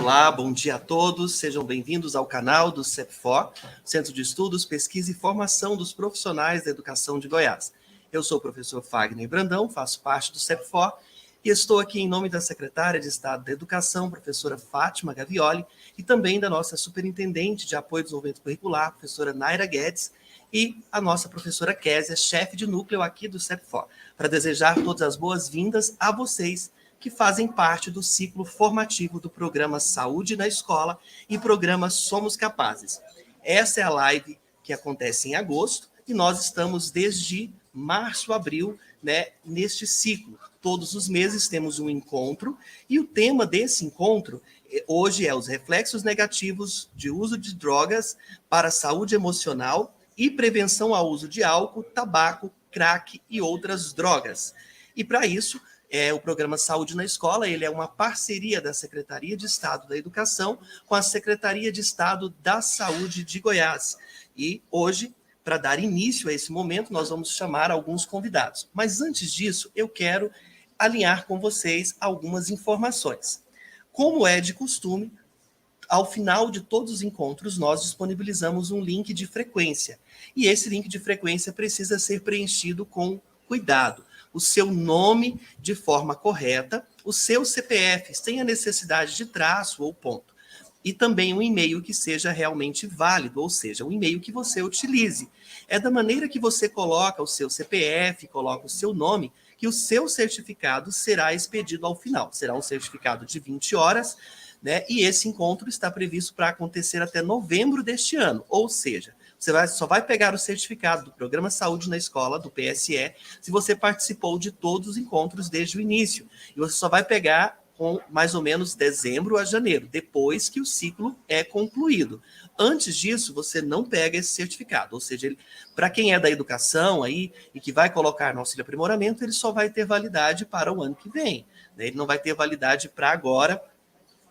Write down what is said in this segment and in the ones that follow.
Olá, bom dia a todos, sejam bem-vindos ao canal do CEPFOR, Centro de Estudos, Pesquisa e Formação dos Profissionais da Educação de Goiás. Eu sou o professor Fagner Brandão, faço parte do CEPFOR e estou aqui em nome da secretária de Estado da Educação, professora Fátima Gavioli, e também da nossa superintendente de apoio ao desenvolvimento curricular, professora Naira Guedes, e a nossa professora Késia, chefe de núcleo aqui do CEPFOR, para desejar todas as boas-vindas a vocês que fazem parte do ciclo formativo do programa Saúde na Escola e programa Somos Capazes. Essa é a live que acontece em agosto e nós estamos desde março, abril, neste ciclo. Todos os meses temos um encontro e o tema desse encontro hoje é os reflexos negativos de uso de drogas para a saúde emocional e prevenção ao uso de álcool, tabaco, crack e outras drogas. E para isso, o programa Saúde na Escola, ele é uma parceria da Secretaria de Estado da Educação com a Secretaria de Estado da Saúde de Goiás. E hoje, para dar início a esse momento, nós vamos chamar alguns convidados. Mas antes disso, eu quero alinhar com vocês algumas informações. Como é de costume, ao final de todos os encontros, nós disponibilizamos um link de frequência. E esse link de frequência precisa ser preenchido com cuidado. O seu nome de forma correta, o seu CPF, sem a necessidade de traço ou ponto. E também um e-mail que seja realmente válido, ou seja, um e-mail que você utilize. É da maneira que você coloca o seu CPF, coloca o seu nome, que o seu certificado será expedido ao final. Será um certificado de 20 horas, e esse encontro está previsto para acontecer até novembro deste ano, ou seja, você só vai pegar o certificado do Programa Saúde na Escola, do PSE, se você participou de todos os encontros desde o início. E você só vai pegar com mais ou menos dezembro a janeiro, depois que o ciclo é concluído. Antes disso, você não pega esse certificado. Ou seja, para quem é da educação aí e que vai colocar no auxílio aprimoramento, ele só vai ter validade para o ano que vem. Ele não vai ter validade para agora,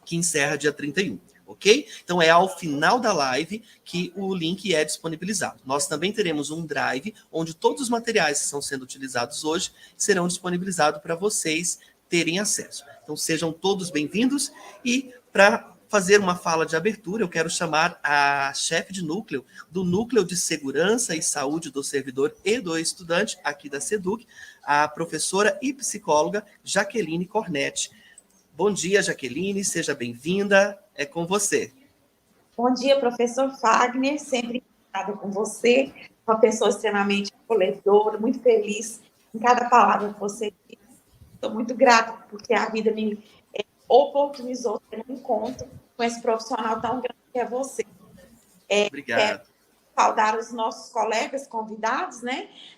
que encerra dia 31. Ok? Então, é ao final da live que o link é disponibilizado. Nós também teremos um drive, onde todos os materiais que estão sendo utilizados hoje serão disponibilizados para vocês terem acesso. Então, sejam todos bem-vindos. E, para fazer uma fala de abertura, eu quero chamar a chefe de núcleo, do Núcleo de Segurança e Saúde do Servidor e do Estudante, aqui da SEDUC, a professora e psicóloga Jaqueline Cornetti. Bom dia, Jaqueline, seja bem-vinda, é com você. Bom dia, professor Fagner, sempre encantada com você, uma pessoa extremamente acolhedora, muito feliz em cada palavra que você diz. Estou muito grata porque a vida me oportunizou ter um encontro com esse profissional tão grande que é você. Obrigado. Quero saudar os nossos colegas convidados,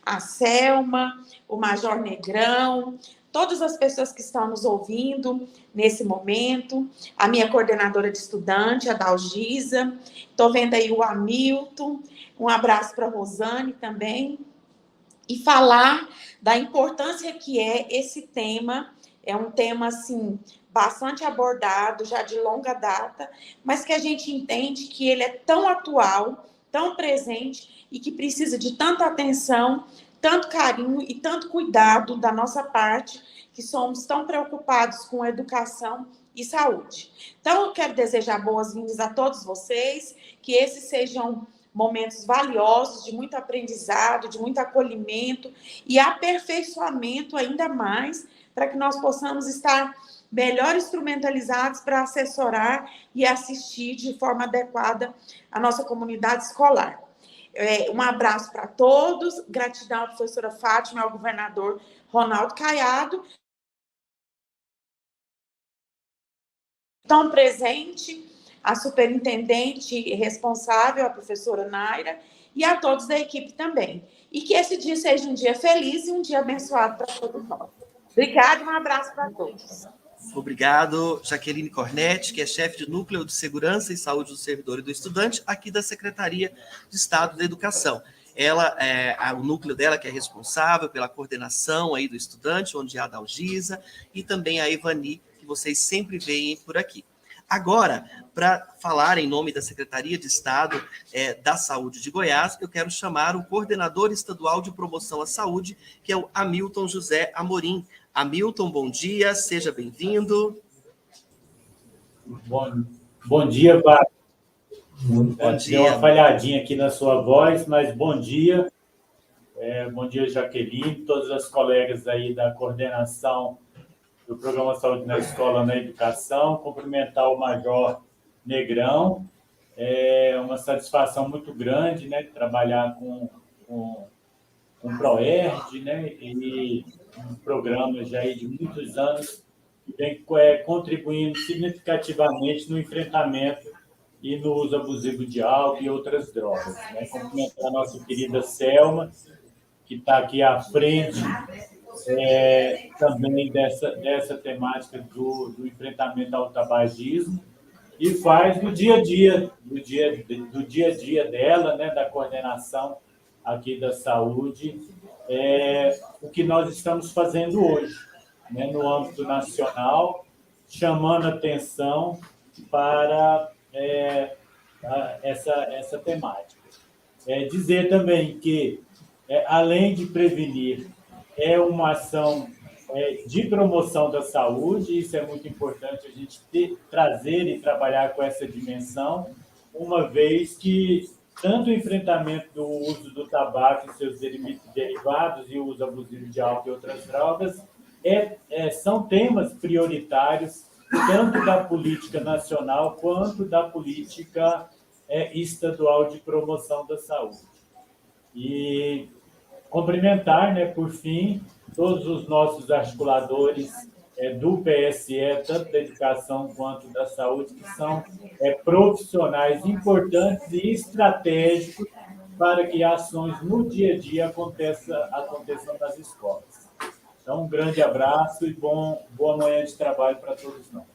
A Selma, o Major Negrão, todas as pessoas que estão nos ouvindo nesse momento, a minha coordenadora de estudante, a Dalgisa, estou vendo aí o Hamilton, um abraço para a Rosane também, e falar da importância que é esse tema, é um tema, assim, bastante abordado, já de longa data, mas que a gente entende que ele é tão atual, tão presente, e que precisa de tanta atenção, tanto carinho e tanto cuidado da nossa parte, que somos tão preocupados com educação e saúde. Então, eu quero desejar boas-vindas a todos vocês, que esses sejam momentos valiosos, de muito aprendizado, de muito acolhimento e aperfeiçoamento ainda mais, para que nós possamos estar melhor instrumentalizados para assessorar e assistir de forma adequada a nossa comunidade escolar. Um abraço para todos, gratidão à professora Fátima, ao governador Ronaldo Caiado. Tão presente, a superintendente responsável, a professora Naira, e a todos da equipe também. E que esse dia seja um dia feliz e um dia abençoado para todos nós. Obrigada e um abraço para todos. Obrigado, Jaqueline Cornetti, que é chefe de Núcleo de Segurança e Saúde do Servidor e do Estudante, aqui da Secretaria de Estado da Educação. Ela, o núcleo dela que é responsável pela coordenação aí do estudante, onde há a Dalgisa, e também a Evani, que vocês sempre veem por aqui. Agora, para falar em nome da Secretaria de Estado da Saúde de Goiás, eu quero chamar o coordenador estadual de promoção à saúde, que é o Hamilton José Amorim. Hamilton, bom dia, seja bem-vindo. Bom dia, Wagner. Bom dia. Deu uma falhadinha aqui na sua voz, mas bom dia. Bom dia, Jaqueline, todas as colegas aí da coordenação do Programa Saúde na Escola na Educação. Cumprimentar o Major Negrão. É uma satisfação muito grande, né, trabalhar com o ProERD, né, e um programa já aí de muitos anos que vem contribuindo significativamente no enfrentamento e no uso abusivo de álcool e outras drogas. Né? Cumprimentar a nossa querida Selma, que está aqui à frente também dessa temática do enfrentamento ao tabagismo, e faz do dia a dia dela, né, da coordenação aqui da saúde, o que nós estamos fazendo hoje, né, no âmbito nacional, chamando atenção para essa temática. Dizer também que, além de prevenir, é uma ação de promoção da saúde, isso é muito importante a gente trazer e trabalhar com essa dimensão, uma vez que tanto o enfrentamento do uso do tabaco e seus derivados e o uso abusivo de álcool e outras drogas são temas prioritários, tanto da política nacional quanto da política estadual de promoção da saúde. E cumprimentar, né, por fim, todos os nossos articuladores do PSE, tanto da educação quanto da saúde, que são profissionais importantes e estratégicos para que ações no dia a dia aconteçam nas escolas. Então, um grande abraço e boa manhã de trabalho para todos nós.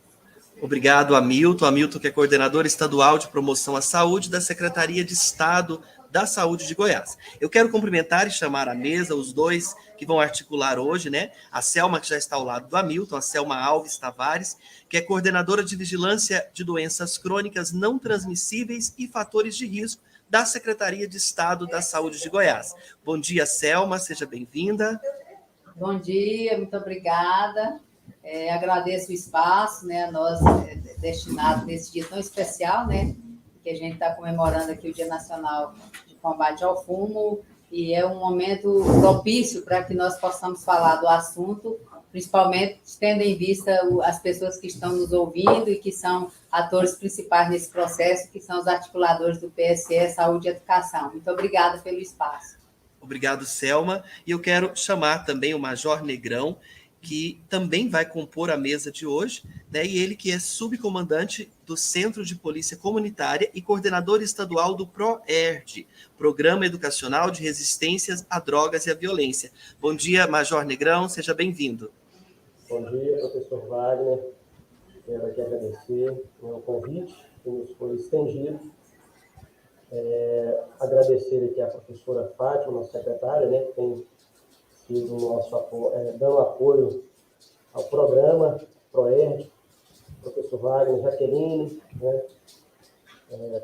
Obrigado, Hamilton. Hamilton, que é coordenador estadual de promoção à saúde da Secretaria de Estado da Saúde de Goiás. Eu quero cumprimentar e chamar à mesa os dois que vão articular hoje, né? A Selma, que já está ao lado do Hamilton, a Selma Alves Tavares, que é coordenadora de vigilância de doenças crônicas não transmissíveis e fatores de risco da Secretaria de Estado da Saúde de Goiás. Bom dia, Selma, seja bem-vinda. Bom dia, muito obrigada. Agradeço o espaço, né, a nós destinado nesse dia tão especial, né, que a gente está comemorando aqui o Dia Nacional de Combate ao Fumo, e é um momento propício para que nós possamos falar do assunto, principalmente tendo em vista as pessoas que estão nos ouvindo e que são atores principais nesse processo, que são os articuladores do PSE Saúde e Educação. Muito obrigada pelo espaço. Obrigado, Selma. E eu quero chamar também o Major Negrão, que também vai compor a mesa de hoje, né? E ele que é subcomandante do Centro de Polícia Comunitária e coordenador estadual do ProERD, Programa Educacional de Resistências a Drogas e à Violência. Bom dia, Major Negrão, seja bem-vindo. Bom dia, professor Wagner. Quero aqui agradecer o convite que nos foi estendido. Agradecer aqui a professora Fátima, nossa secretária, né, que tem sido nosso dando apoio ao programa ProERD, professor Wagner, Jaqueline, né,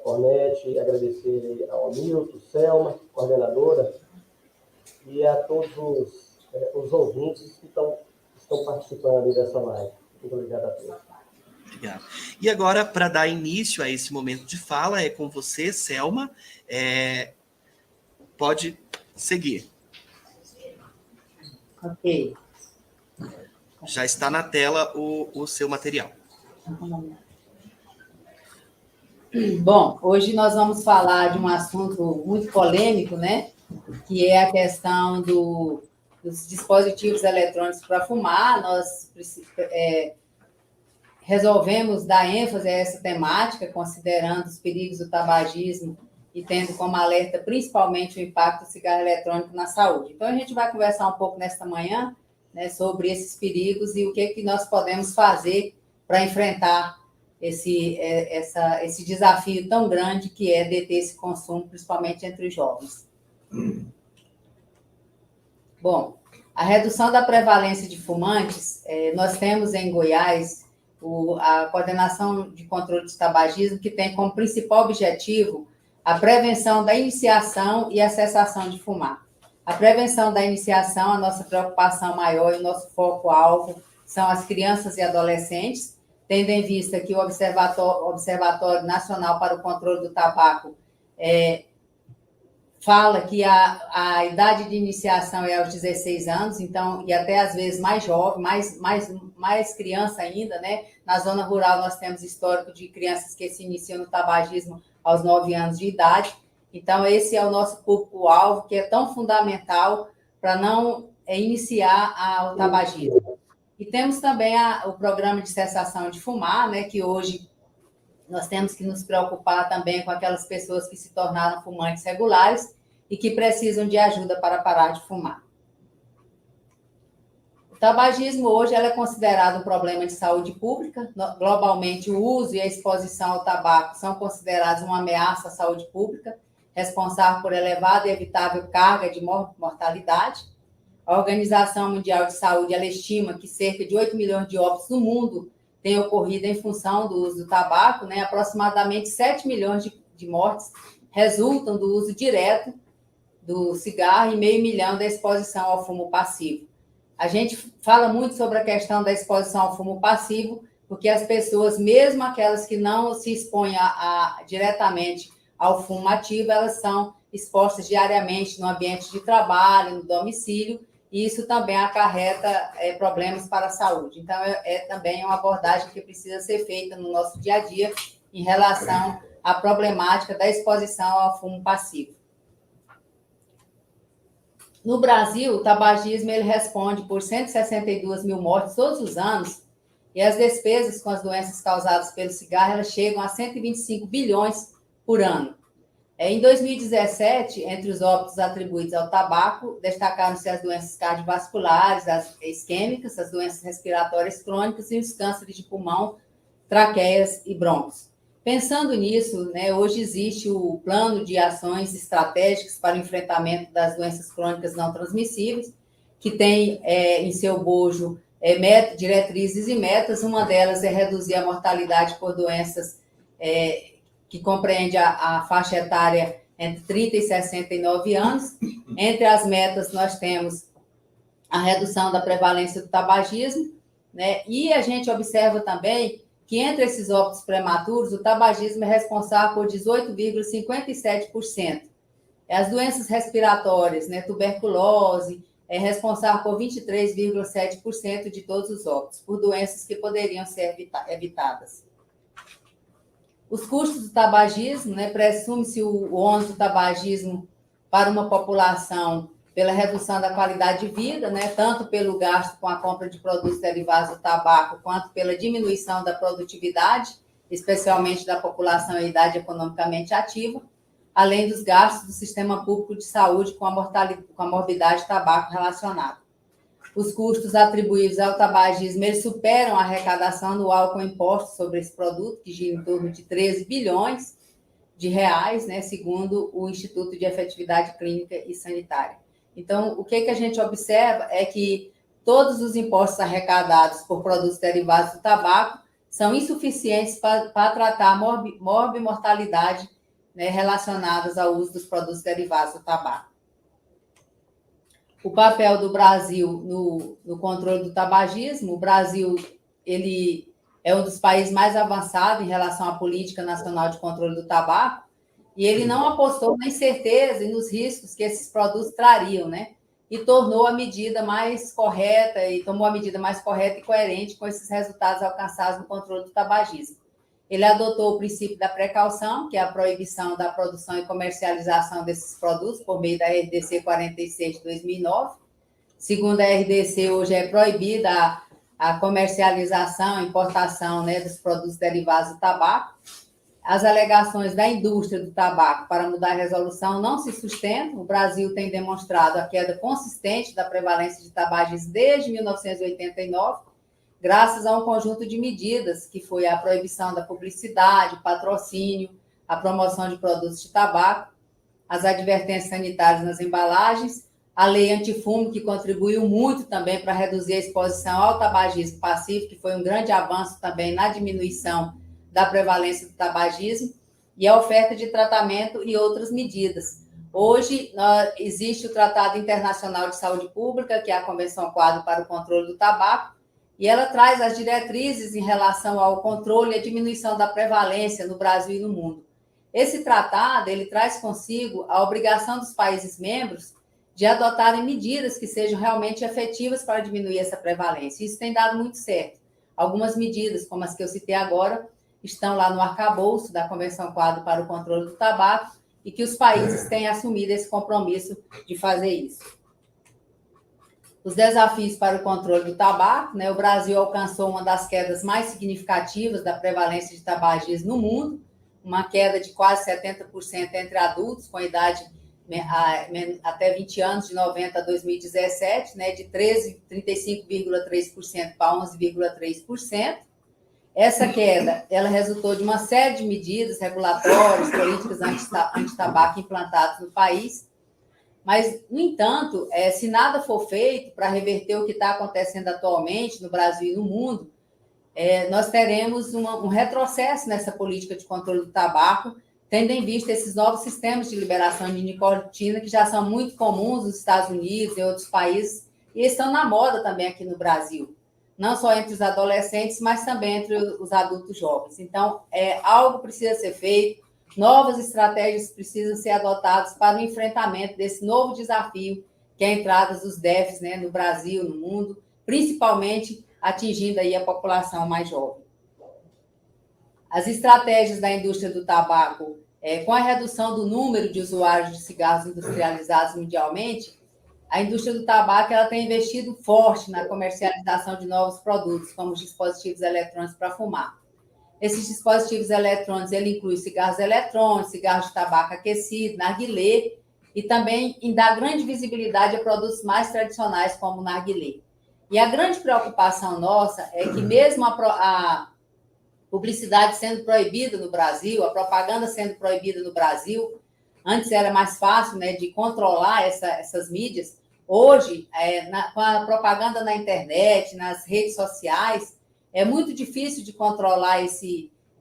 Cornete, agradecer ao Hamilton, Selma, coordenadora, e a todos os ouvintes que estão participando dessa live. Muito obrigado a todos. Obrigado. E agora, para dar início a esse momento de fala, é com você, Selma. Pode seguir. Ok. Já está na tela o seu material. Bom, hoje nós vamos falar de um assunto muito polêmico, né? Que é a questão dos dispositivos eletrônicos para fumar. Nós resolvemos dar ênfase a essa temática, considerando os perigos do tabagismo e tendo como alerta principalmente o impacto do cigarro eletrônico na saúde. Então, a gente vai conversar um pouco nesta manhã, né, sobre esses perigos e o que nós podemos fazer para enfrentar esse desafio tão grande que é deter esse consumo, principalmente entre os jovens. Bom, a redução da prevalência de fumantes, nós temos em Goiás a Coordenação de Controle de Tabagismo, que tem como principal objetivo a prevenção da iniciação e a cessação de fumar. A prevenção da iniciação, a nossa preocupação maior e o nosso foco-alvo são as crianças e adolescentes, tendo em vista que o Observatório Nacional para o Controle do Tabaco fala que a idade de iniciação é aos 16 anos, então, e até às vezes mais jovem, mais criança ainda, né? Na zona rural nós temos histórico de crianças que se iniciam no tabagismo aos 9 anos de idade. Então, esse é o nosso público-alvo, que é tão fundamental para não iniciar o tabagismo. E temos também o programa de cessação de fumar, né? Que hoje nós temos que nos preocupar também com aquelas pessoas que se tornaram fumantes regulares e que precisam de ajuda para parar de fumar. O tabagismo hoje é considerado um problema de saúde pública. Globalmente, o uso e a exposição ao tabaco são considerados uma ameaça à saúde pública, responsável por elevada e evitável carga de mortalidade. A Organização Mundial de Saúde ela estima que cerca de 8 milhões de óbitos no mundo têm ocorrido em função do uso do tabaco, né? Aproximadamente 7 milhões de mortes resultam do uso direto do cigarro e meio milhão da exposição ao fumo passivo. A gente fala muito sobre a questão da exposição ao fumo passivo, porque as pessoas, mesmo aquelas que não se expõem diretamente ao fumo ativo, elas são expostas diariamente no ambiente de trabalho, no domicílio, e isso também acarreta problemas para a saúde. Então, também uma abordagem que precisa ser feita no nosso dia a dia em relação à problemática da exposição ao fumo passivo. No Brasil, o tabagismo ele responde por 162 mil mortes todos os anos, e as despesas com as doenças causadas pelo cigarro elas chegam a 125 bilhões por ano. Em 2017, entre os óbitos atribuídos ao tabaco, destacaram-se as doenças cardiovasculares, as isquêmicas, as doenças respiratórias crônicas e os cânceres de pulmão, traqueias e brônquios. Pensando nisso, né, hoje existe o plano de ações estratégicas para o enfrentamento das doenças crônicas não transmissíveis, que tem em seu bojo diretrizes e metas. Uma delas é reduzir a mortalidade por doenças que compreende a faixa etária entre 30 e 69 anos. Entre as metas, nós temos a redução da prevalência do tabagismo, né? E a gente observa também que entre esses óbitos prematuros, o tabagismo é responsável por 18,57%. As doenças respiratórias, né, tuberculose, é responsável por 23,7% de todos os óbitos, por doenças que poderiam ser evitadas. Os custos do tabagismo, né, presume-se o ônus do tabagismo para uma população pela redução da qualidade de vida, né, tanto pelo gasto com a compra de produtos derivados do tabaco, quanto pela diminuição da produtividade, especialmente da população em idade economicamente ativa, além dos gastos do sistema público de saúde com a morbidade tabaco relacionada. Os custos atribuídos ao tabagismo eles superam a arrecadação anual com impostos sobre esse produto, que gira em torno de 13 bilhões de reais, né, segundo o Instituto de Efetividade Clínica e Sanitária. Então, o que a gente observa é que todos os impostos arrecadados por produtos derivados do tabaco são insuficientes para tratar a morbimortalidade, né, relacionadas ao uso dos produtos derivados do tabaco. O papel do Brasil no controle do tabagismo. O Brasil ele é um dos países mais avançados em relação à política nacional de controle do tabaco, e ele não apostou na incerteza e nos riscos que esses produtos trariam, né? E tornou a medida mais correta e coerente com esses resultados alcançados no controle do tabagismo. Ele adotou o princípio da precaução, que é a proibição da produção e comercialização desses produtos por meio da RDC 46 de 2009. Segundo a RDC, hoje é proibida a comercialização, importação, né, dos produtos derivados do tabaco. As alegações da indústria do tabaco para mudar a resolução não se sustentam. O Brasil tem demonstrado a queda consistente da prevalência de tabagismo desde 1989, graças a um conjunto de medidas, que foi a proibição da publicidade, patrocínio, a promoção de produtos de tabaco, as advertências sanitárias nas embalagens, a lei antifumo, que contribuiu muito também para reduzir a exposição ao tabagismo passivo, que foi um grande avanço também na diminuição da prevalência do tabagismo, e a oferta de tratamento e outras medidas. Hoje, existe o Tratado Internacional de Saúde Pública, que é a Convenção Quadro para o Controle do Tabaco, e ela traz as diretrizes em relação ao controle e à diminuição da prevalência no Brasil e no mundo. Esse tratado, ele traz consigo a obrigação dos países membros de adotarem medidas que sejam realmente efetivas para diminuir essa prevalência. Isso tem dado muito certo. Algumas medidas, como as que eu citei agora, estão lá no arcabouço da Convenção Quadro para o Controle do Tabaco e que os países têm assumido esse compromisso de fazer isso. Os desafios para o controle do tabaco, né? O Brasil alcançou uma das quedas mais significativas da prevalência de tabagismo no mundo, uma queda de quase 70% entre adultos com idade até 20 anos, de 90 a 2017, né? De 35,3% para 11,3%. Essa queda, ela resultou de uma série de medidas regulatórias, políticas anti-tabaco implantadas no país. Mas, no entanto, se nada for feito para reverter o que está acontecendo atualmente no Brasil e no mundo, nós teremos um retrocesso nessa política de controle do tabaco, tendo em vista esses novos sistemas de liberação de nicotina, que já são muito comuns nos Estados Unidos e outros países, e estão na moda também aqui no Brasil, não só entre os adolescentes, mas também entre os adultos jovens. Então, algo precisa ser feito, novas estratégias precisam ser adotadas para o enfrentamento desse novo desafio, que é a entrada dos DEFs, né, no Brasil, no mundo, principalmente atingindo aí a população mais jovem. As estratégias da indústria do tabaco, com a redução do número de usuários de cigarros industrializados mundialmente, a indústria do tabaco ela tem investido forte na comercialização de novos produtos, como os dispositivos eletrônicos para fumar. Esses dispositivos eletrônicos, ele inclui cigarros eletrônicos, cigarros de tabaco aquecido, narguilé, e também dá grande visibilidade a produtos mais tradicionais, como o narguilé. E a grande preocupação nossa é que mesmo a publicidade sendo proibida no Brasil, a propaganda sendo proibida no Brasil, antes era mais fácil, né, de controlar essas mídias, hoje, com a propaganda na internet, nas redes sociais, é muito difícil de controlar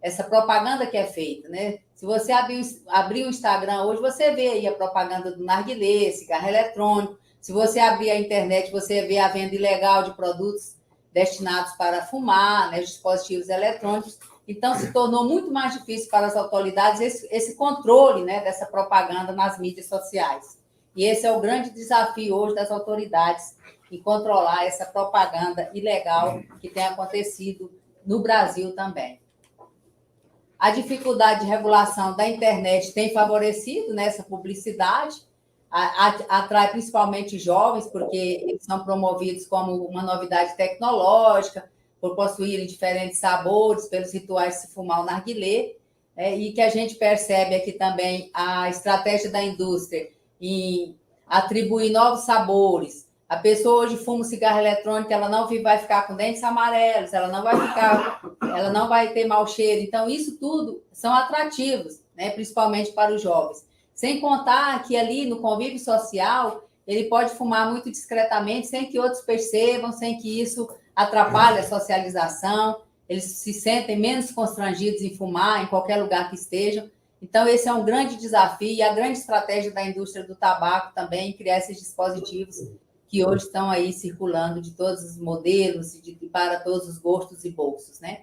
essa propaganda que é feita, né? Se você abrir o Instagram hoje, você vê aí a propaganda do narguilé, cigarro eletrônico. Se você abrir a internet, você vê a venda ilegal de produtos destinados para fumar, né, dispositivos eletrônicos. Então, se tornou muito mais difícil para as autoridades esse controle, né, dessa propaganda nas mídias sociais. E esse é o grande desafio hoje das autoridades, em controlar essa propaganda ilegal que tem acontecido no Brasil também. A dificuldade de regulação da internet tem favorecido nessa publicidade, atrai principalmente jovens, porque eles são promovidos como uma novidade tecnológica, por possuírem diferentes sabores, pelos rituais de se fumar o narguilé, e que a gente percebe aqui também a estratégia da indústria em atribuir novos sabores. A pessoa hoje fuma um cigarro eletrônico, ela não vai ficar com dentes amarelos, ela não vai ter mau cheiro. Então, isso tudo são atrativos, né, principalmente para os jovens. Sem contar que ali no convívio social, ele pode fumar muito discretamente, sem que outros percebam, sem que isso atrapalhe a socialização, eles se sentem menos constrangidos em fumar em qualquer lugar que estejam. Então, esse é um grande desafio e a grande estratégia da indústria do tabaco também, criar esses dispositivos que hoje estão aí circulando de todos os modelos e para todos os gostos e bolsos, né?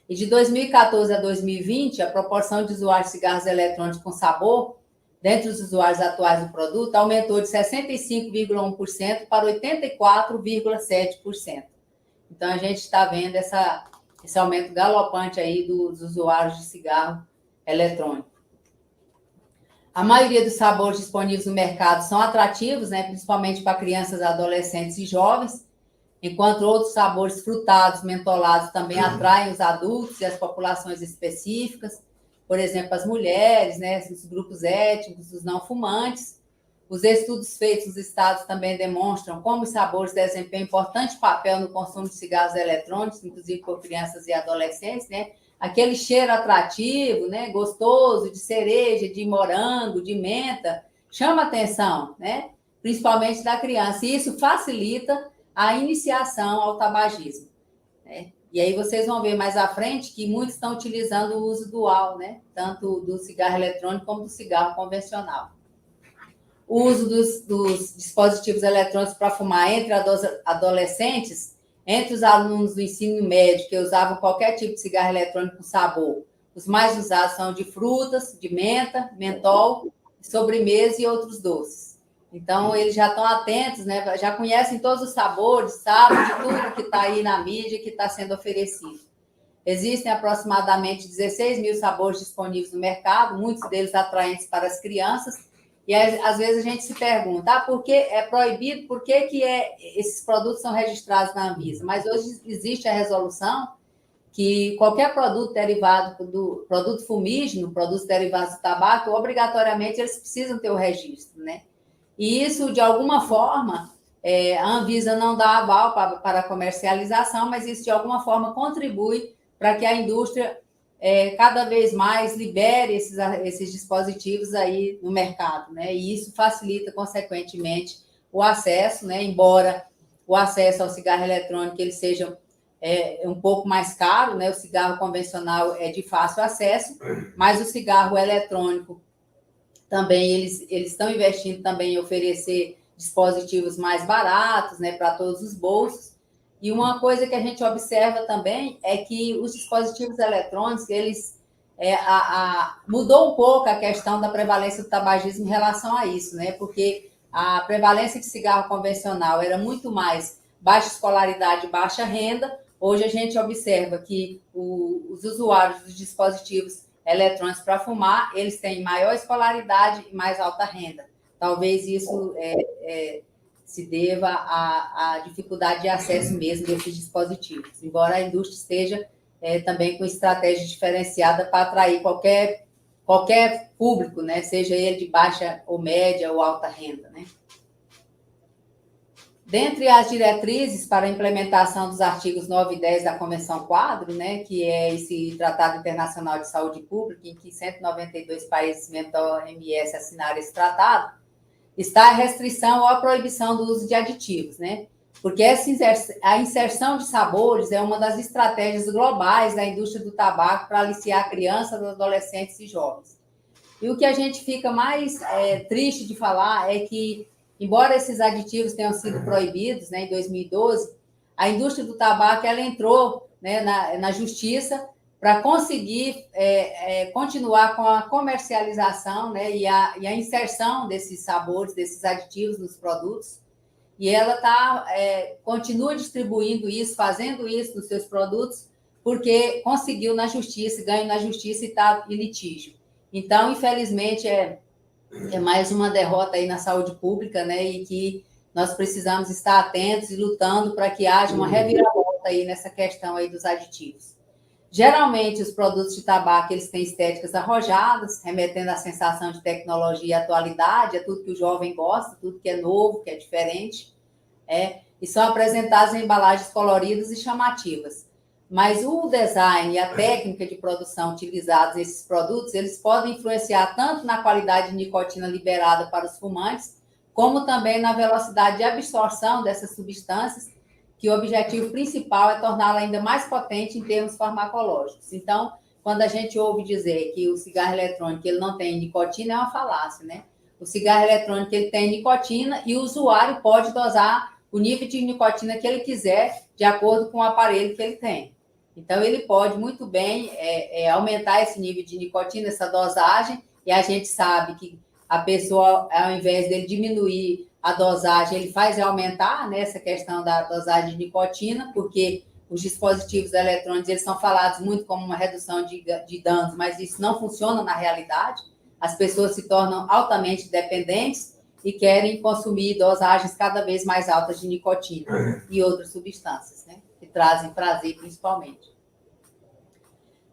E de 2014 a 2020, a proporção de usuários de cigarros eletrônicos com sabor, dentre os usuários atuais do produto, aumentou de 65,1% para 84,7%. Então, a gente está vendo esse aumento galopante aí dos usuários de cigarro eletrônico. A maioria dos sabores disponíveis no mercado são atrativos, né, principalmente para crianças, adolescentes e jovens, enquanto outros sabores frutados, mentolados também atraem os adultos e as populações específicas, por exemplo, as mulheres, né, os grupos étnicos, os não fumantes. Os estudos feitos nos estados também demonstram como os sabores desempenham importante papel no consumo de cigarros eletrônicos, inclusive por crianças e adolescentes, né? Aquele cheiro atrativo, né, gostoso, de cereja, de morango, de menta, chama atenção, né, principalmente da criança. E isso facilita a iniciação ao tabagismo, né? E aí vocês vão ver mais à frente que muitos estão utilizando o uso dual, né, tanto do cigarro eletrônico como do cigarro convencional. O uso dos dispositivos eletrônicos para fumar entre adolescentes entre os alunos do ensino médio que usavam qualquer tipo de cigarro eletrônico com sabor, os mais usados são de frutas, de menta, mentol, sobremesa e outros doces. Então, eles já estão atentos, né? Já conhecem todos os sabores, sabem de tudo que está aí na mídia, que está sendo oferecido. Existem aproximadamente 16 mil sabores disponíveis no mercado, muitos deles atraentes para as crianças, e às vezes a gente se pergunta, por que é proibido, por que esses produtos são registrados na Anvisa? Mas hoje existe a resolução que qualquer produto derivado do produto fumígeno, produtos derivados do tabaco, obrigatoriamente eles precisam ter o registro, né? E isso, de alguma forma, a Anvisa não dá aval para a comercialização, mas isso, de alguma forma, contribui para que a indústria cada vez mais libere esses dispositivos aí no mercado, né? E isso facilita, consequentemente, o acesso, né? Embora o acesso ao cigarro eletrônico ele seja um pouco mais caro, né? O cigarro convencional é de fácil acesso, mas o cigarro eletrônico também, eles estão investindo também em oferecer dispositivos mais baratos, né? Para todos os bolsos. E uma coisa que a gente observa também é que os dispositivos eletrônicos, eles mudou um pouco a questão da prevalência do tabagismo em relação a isso, né? Porque a prevalência de cigarro convencional era muito mais baixa escolaridade e baixa renda. Hoje a gente observa que os usuários dos dispositivos eletrônicos para fumar, eles têm maior escolaridade e mais alta renda. Talvez isso se deva à dificuldade de acesso mesmo desses dispositivos, embora a indústria esteja também com estratégia diferenciada para atrair qualquer público, né? Seja ele de baixa ou média ou alta renda, né? Dentre as diretrizes para a implementação dos artigos 9 e 10 da Convenção Quadro, né, que é esse Tratado Internacional de Saúde Pública, em que 192 países membros da OMS assinaram esse tratado, está a restrição ou a proibição do uso de aditivos, né? Porque a inserção de sabores é uma das estratégias globais da indústria do tabaco para aliciar crianças, adolescentes e jovens. E o que a gente fica mais triste de falar é que, embora esses aditivos tenham sido proibidos, né, em 2012, a indústria do tabaco ela entrou, né, na justiça para conseguir continuar com a comercialização, né, e a inserção desses sabores, desses aditivos nos produtos. E ela continua distribuindo isso, fazendo isso nos seus produtos, porque conseguiu na justiça, ganho na justiça e está em litígio. Então, infelizmente, é mais uma derrota aí na saúde pública, né? E que nós precisamos estar atentos e lutando para que haja uma reviravolta aí nessa questão aí dos aditivos. Geralmente, os produtos de tabaco, eles têm estéticas arrojadas, remetendo à sensação de tecnologia e atualidade, é tudo que o jovem gosta, tudo que é novo, que é diferente, e são apresentados em embalagens coloridas e chamativas. Mas o design e a técnica de produção utilizados nesses produtos, eles podem influenciar tanto na qualidade de nicotina liberada para os fumantes, como também na velocidade de absorção dessas substâncias, que o objetivo principal é torná-la ainda mais potente em termos farmacológicos. Então, quando a gente ouve dizer que o cigarro eletrônico ele não tem nicotina, é uma falácia, né? O cigarro eletrônico ele tem nicotina e o usuário pode dosar o nível de nicotina que ele quiser, de acordo com o aparelho que ele tem. Então, ele pode muito bem aumentar esse nível de nicotina, essa dosagem, e a gente sabe que a pessoa, ao invés dele diminuir a dosagem, ele faz aumentar, né, essa questão da dosagem de nicotina, porque os dispositivos eletrônicos eles são falados muito como uma redução de danos, mas isso não funciona na realidade. As pessoas se tornam altamente dependentes e querem consumir dosagens cada vez mais altas de nicotina e outras substâncias, né, que trazem prazer principalmente.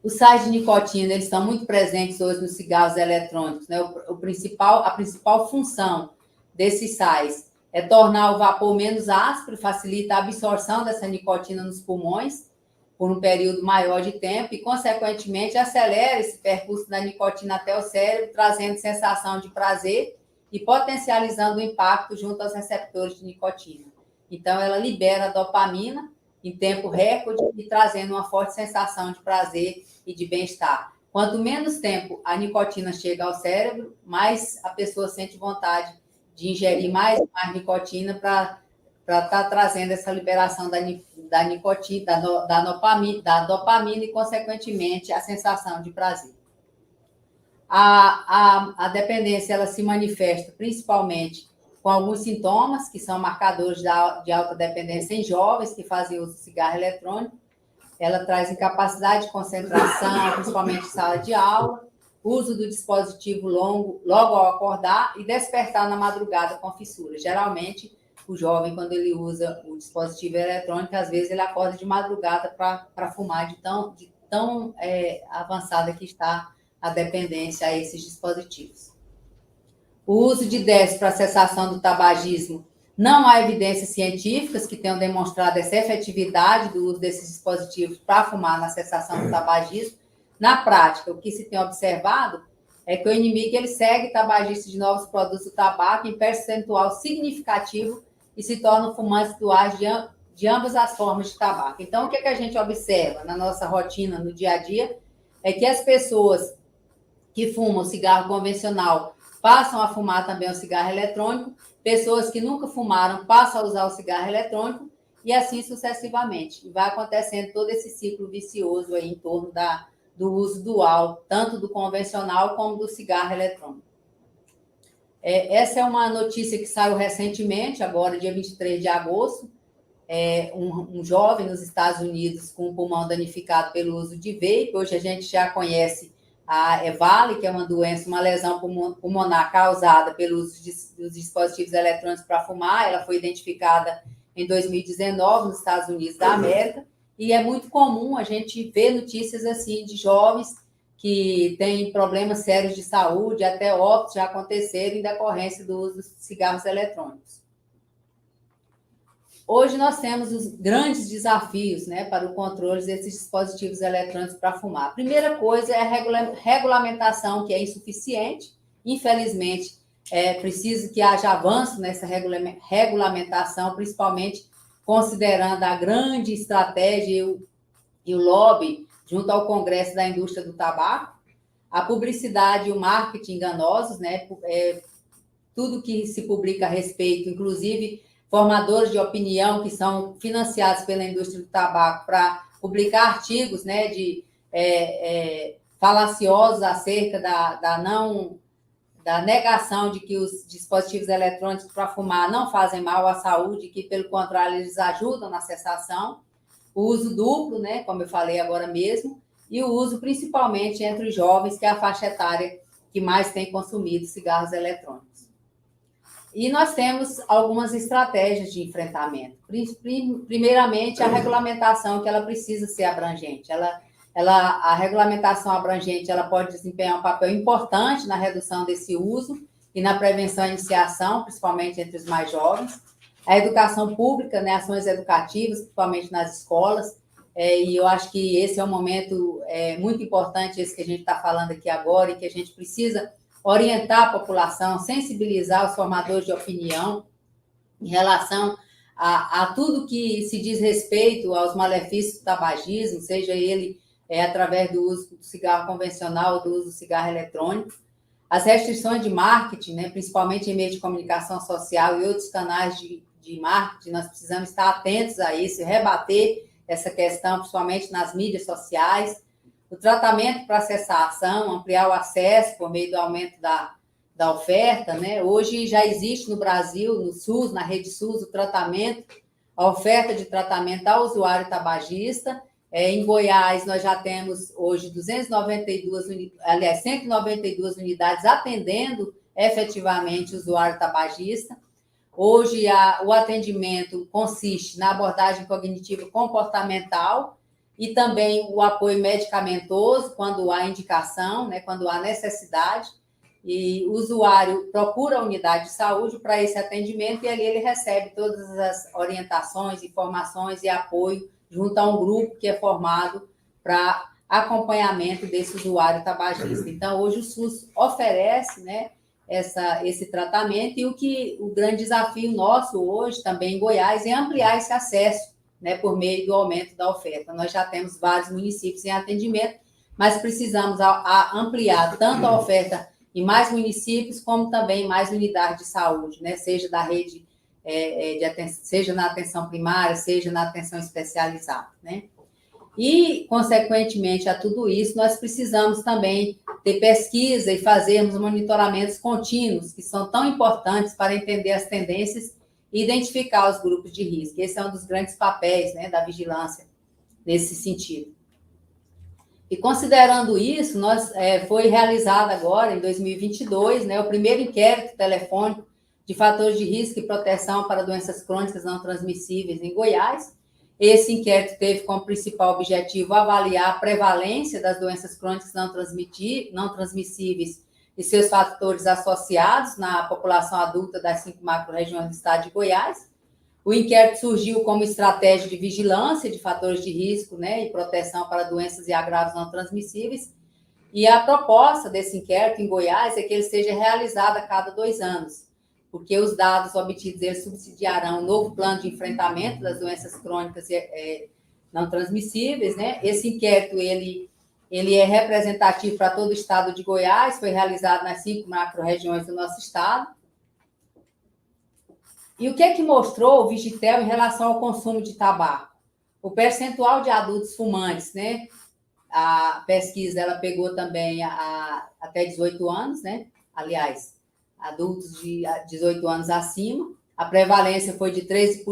Os sais de nicotina eles estão muito presentes hoje nos cigarros eletrônicos, né? A principal função desses sais é tornar o vapor menos áspero, facilita a absorção dessa nicotina nos pulmões por um período maior de tempo e, consequentemente, acelera esse percurso da nicotina até o cérebro, trazendo sensação de prazer e potencializando o impacto junto aos receptores de nicotina. Então, ela libera a dopamina em tempo recorde e trazendo uma forte sensação de prazer e de bem-estar. Quanto menos tempo a nicotina chega ao cérebro, mais a pessoa sente vontade de ingerir mais nicotina para para estar trazendo essa liberação da nicotina, da dopamina e, consequentemente, a sensação de prazer. A dependência ela se manifesta principalmente com alguns sintomas, que são marcadores de alta dependência em jovens que fazem uso de cigarro eletrônico. Ela traz incapacidade de concentração, principalmente em sala de aula, uso do dispositivo logo ao acordar e despertar na madrugada com fissura. Geralmente, o jovem, quando ele usa o dispositivo eletrônico, às vezes ele acorda de madrugada para fumar, de tão avançada que está a dependência a esses dispositivos. O uso de DES para cessação do tabagismo, não há evidências científicas que tenham demonstrado essa efetividade do uso desses dispositivos para fumar na cessação do tabagismo. Na prática, o que se tem observado é que o inimigo ele segue tabagistas de novos produtos do tabaco em percentual significativo e se tornam fumantes duais de ambas as formas de tabaco. Então, o que a gente observa na nossa rotina, no dia a dia, é que as pessoas que fumam cigarro convencional passam a fumar também o cigarro eletrônico, pessoas que nunca fumaram passam a usar o cigarro eletrônico e assim sucessivamente. E vai acontecendo todo esse ciclo vicioso aí em torno do uso dual, tanto do convencional como do cigarro eletrônico. Essa é uma notícia que saiu recentemente, agora dia 23 de agosto, um jovem nos Estados Unidos com o pulmão danificado pelo uso de vape. Hoje a gente já conhece a EVALI, que é uma doença, uma lesão pulmonar causada pelo uso dos dispositivos eletrônicos para fumar. Ela foi identificada em 2019 nos Estados Unidos da América, e é muito comum a gente ver notícias assim de jovens que têm problemas sérios de saúde, até óbitos já aconteceram em decorrência do uso dos cigarros eletrônicos. Hoje nós temos os grandes desafios, né, para o controle desses dispositivos eletrônicos para fumar. A primeira coisa é a regulamentação, que é insuficiente. Infelizmente, é preciso que haja avanço nessa regulamentação, principalmente considerando a grande estratégia e o lobby junto ao Congresso da Indústria do Tabaco, a publicidade e o marketing enganosos, né, tudo que se publica a respeito, inclusive formadores de opinião que são financiados pela indústria do tabaco para publicar artigos, né, falaciosos acerca da negação de que os dispositivos eletrônicos para fumar não fazem mal à saúde, que, pelo contrário, eles ajudam na cessação. O uso duplo, né, como eu falei agora mesmo, e o uso principalmente entre os jovens, que é a faixa etária que mais tem consumido cigarros eletrônicos. E nós temos algumas estratégias de enfrentamento. Primeiramente, a regulamentação, que ela precisa ser abrangente. A regulamentação abrangente ela pode desempenhar um papel importante na redução desse uso e na prevenção e iniciação, principalmente entre os mais jovens. A educação pública, né, ações educativas, principalmente nas escolas, e eu acho que esse é um momento muito importante, esse que a gente está falando aqui agora, e que a gente precisa orientar a população, sensibilizar os formadores de opinião em relação a tudo que se diz respeito aos malefícios do tabagismo, seja ele através do uso do cigarro convencional ou do uso do cigarro eletrônico. As restrições de marketing, né, principalmente em meio de comunicação social e outros canais de marketing, nós precisamos estar atentos a isso, rebater essa questão, principalmente nas mídias sociais. O tratamento para cessar a ação, ampliar o acesso por meio do aumento da oferta, né? Hoje já existe no Brasil, no SUS, na rede SUS, a oferta de tratamento ao usuário tabagista. Em Goiás, nós já temos hoje 192 unidades atendendo efetivamente o usuário tabagista. Hoje, o atendimento consiste na abordagem cognitiva comportamental e também o apoio medicamentoso, quando há indicação, né, quando há necessidade, e o usuário procura a unidade de saúde para esse atendimento e ali ele recebe todas as orientações, informações e apoio junto a um grupo que é formado para acompanhamento desse usuário tabagista. Então, hoje o SUS oferece, né, esse tratamento, e o grande desafio nosso hoje, também em Goiás, é ampliar esse acesso, né, por meio do aumento da oferta. Nós já temos vários municípios em atendimento, mas precisamos ampliar tanto a oferta em mais municípios, como também mais unidades de saúde, né, seja da rede seja na atenção primária, seja na atenção especializada, né? E, consequentemente a tudo isso, nós precisamos também ter pesquisa e fazermos monitoramentos contínuos, que são tão importantes para entender as tendências e identificar os grupos de risco. Esse é um dos grandes papéis, né, da vigilância nesse sentido. E considerando isso, foi realizado agora, em 2022, né, o primeiro inquérito telefônico de fatores de risco e proteção para doenças crônicas não transmissíveis em Goiás. Esse inquérito teve como principal objetivo avaliar a prevalência das doenças crônicas não transmissíveis e seus fatores associados na população adulta das 5 macro-regiões do estado de Goiás. O inquérito surgiu como estratégia de vigilância de fatores de risco, né, e proteção para doenças e agravos não transmissíveis. E a proposta desse inquérito em Goiás é que ele seja realizado a cada 2 anos, porque os dados obtidos eles subsidiarão um novo plano de enfrentamento das doenças crônicas não transmissíveis, né? Esse inquérito ele é representativo para todo o estado de Goiás, foi realizado nas 5 macro-regiões do nosso estado. E o que é que mostrou o Vigitel em relação ao consumo de tabaco? O percentual de adultos fumantes, né? A pesquisa ela pegou também até 18 anos, né? Aliás, adultos de 18 anos acima. A prevalência foi de 13%,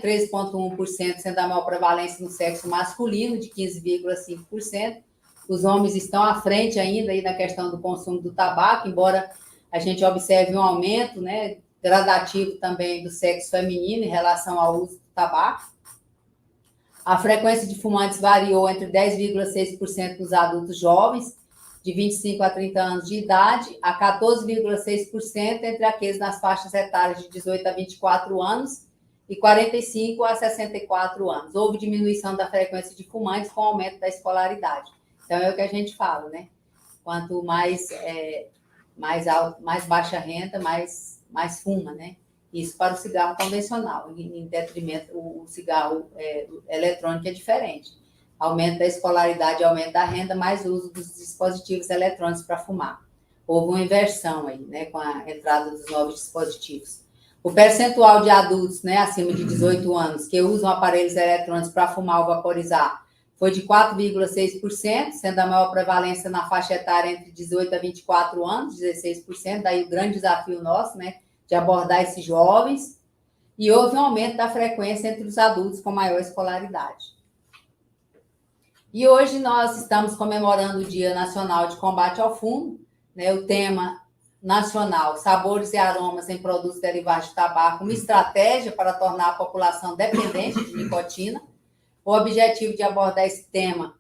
13,1%, sendo a maior prevalência no sexo masculino, de 15,5%. Os homens estão à frente ainda aí na questão do consumo do tabaco, embora a gente observe um aumento, né, gradativo também do sexo feminino em relação ao uso do tabaco. A frequência de fumantes variou entre 10,6% nos adultos jovens, de 25 a 30 anos de idade, a 14,6% entre aqueles nas faixas etárias de 18 a 24 anos e 45 a 64 anos. Houve diminuição da frequência de fumantes com o aumento da escolaridade. Então, é o que a gente fala, né? Quanto mais baixa renda, mais fuma, né? Isso para o cigarro convencional, em detrimento, o cigarro eletrônico é diferente. Aumento da escolaridade, aumento da renda, mais uso dos dispositivos eletrônicos para fumar. Houve uma inversão aí, né, com a entrada dos novos dispositivos. O percentual de adultos, né, acima de 18 anos que usam aparelhos eletrônicos para fumar ou vaporizar foi de 4,6%, sendo a maior prevalência na faixa etária entre 18 a 24 anos, 16%, daí o grande desafio nosso, né, de abordar esses jovens, e houve um aumento da frequência entre os adultos com maior escolaridade. E hoje nós estamos comemorando o Dia Nacional de Combate ao Fumo, né, o tema nacional, sabores e aromas em produtos derivados de tabaco, uma estratégia para tornar a população dependente de nicotina. O objetivo de abordar esse tema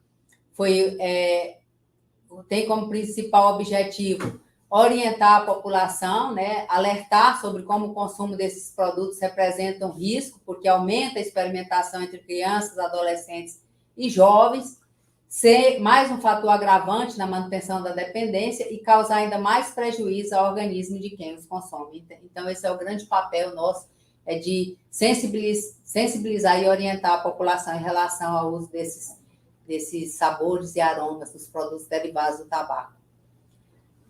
tem como principal objetivo orientar a população, né, alertar sobre como o consumo desses produtos representa um risco, porque aumenta a experimentação entre crianças, adolescentes e jovens, ser mais um fator agravante na manutenção da dependência e causar ainda mais prejuízo ao organismo de quem os consome. Então, esse é o grande papel nosso, é de sensibilizar e orientar a população em relação ao uso desses sabores e aromas dos produtos derivados do tabaco.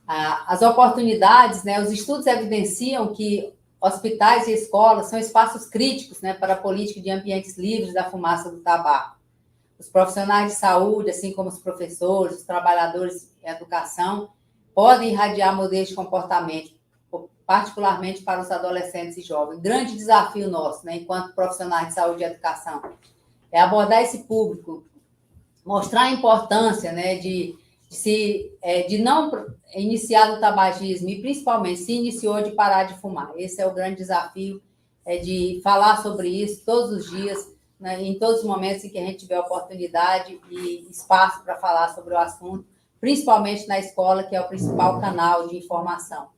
As oportunidades, né, os estudos evidenciam que hospitais e escolas são espaços críticos, né, para a política de ambientes livres da fumaça do tabaco. Os profissionais de saúde, assim como os professores, os trabalhadores em educação, podem irradiar modelos de comportamento, particularmente para os adolescentes e jovens. Grande desafio nosso, né, enquanto profissionais de saúde e educação, é abordar esse público, mostrar a importância, né, de não iniciar no tabagismo e, principalmente, se iniciou de parar de fumar. Esse é o grande desafio, de falar sobre isso todos os dias, né, em todos os momentos em que a gente tiver oportunidade e espaço para falar sobre o assunto, principalmente na escola, que é o principal canal de informação.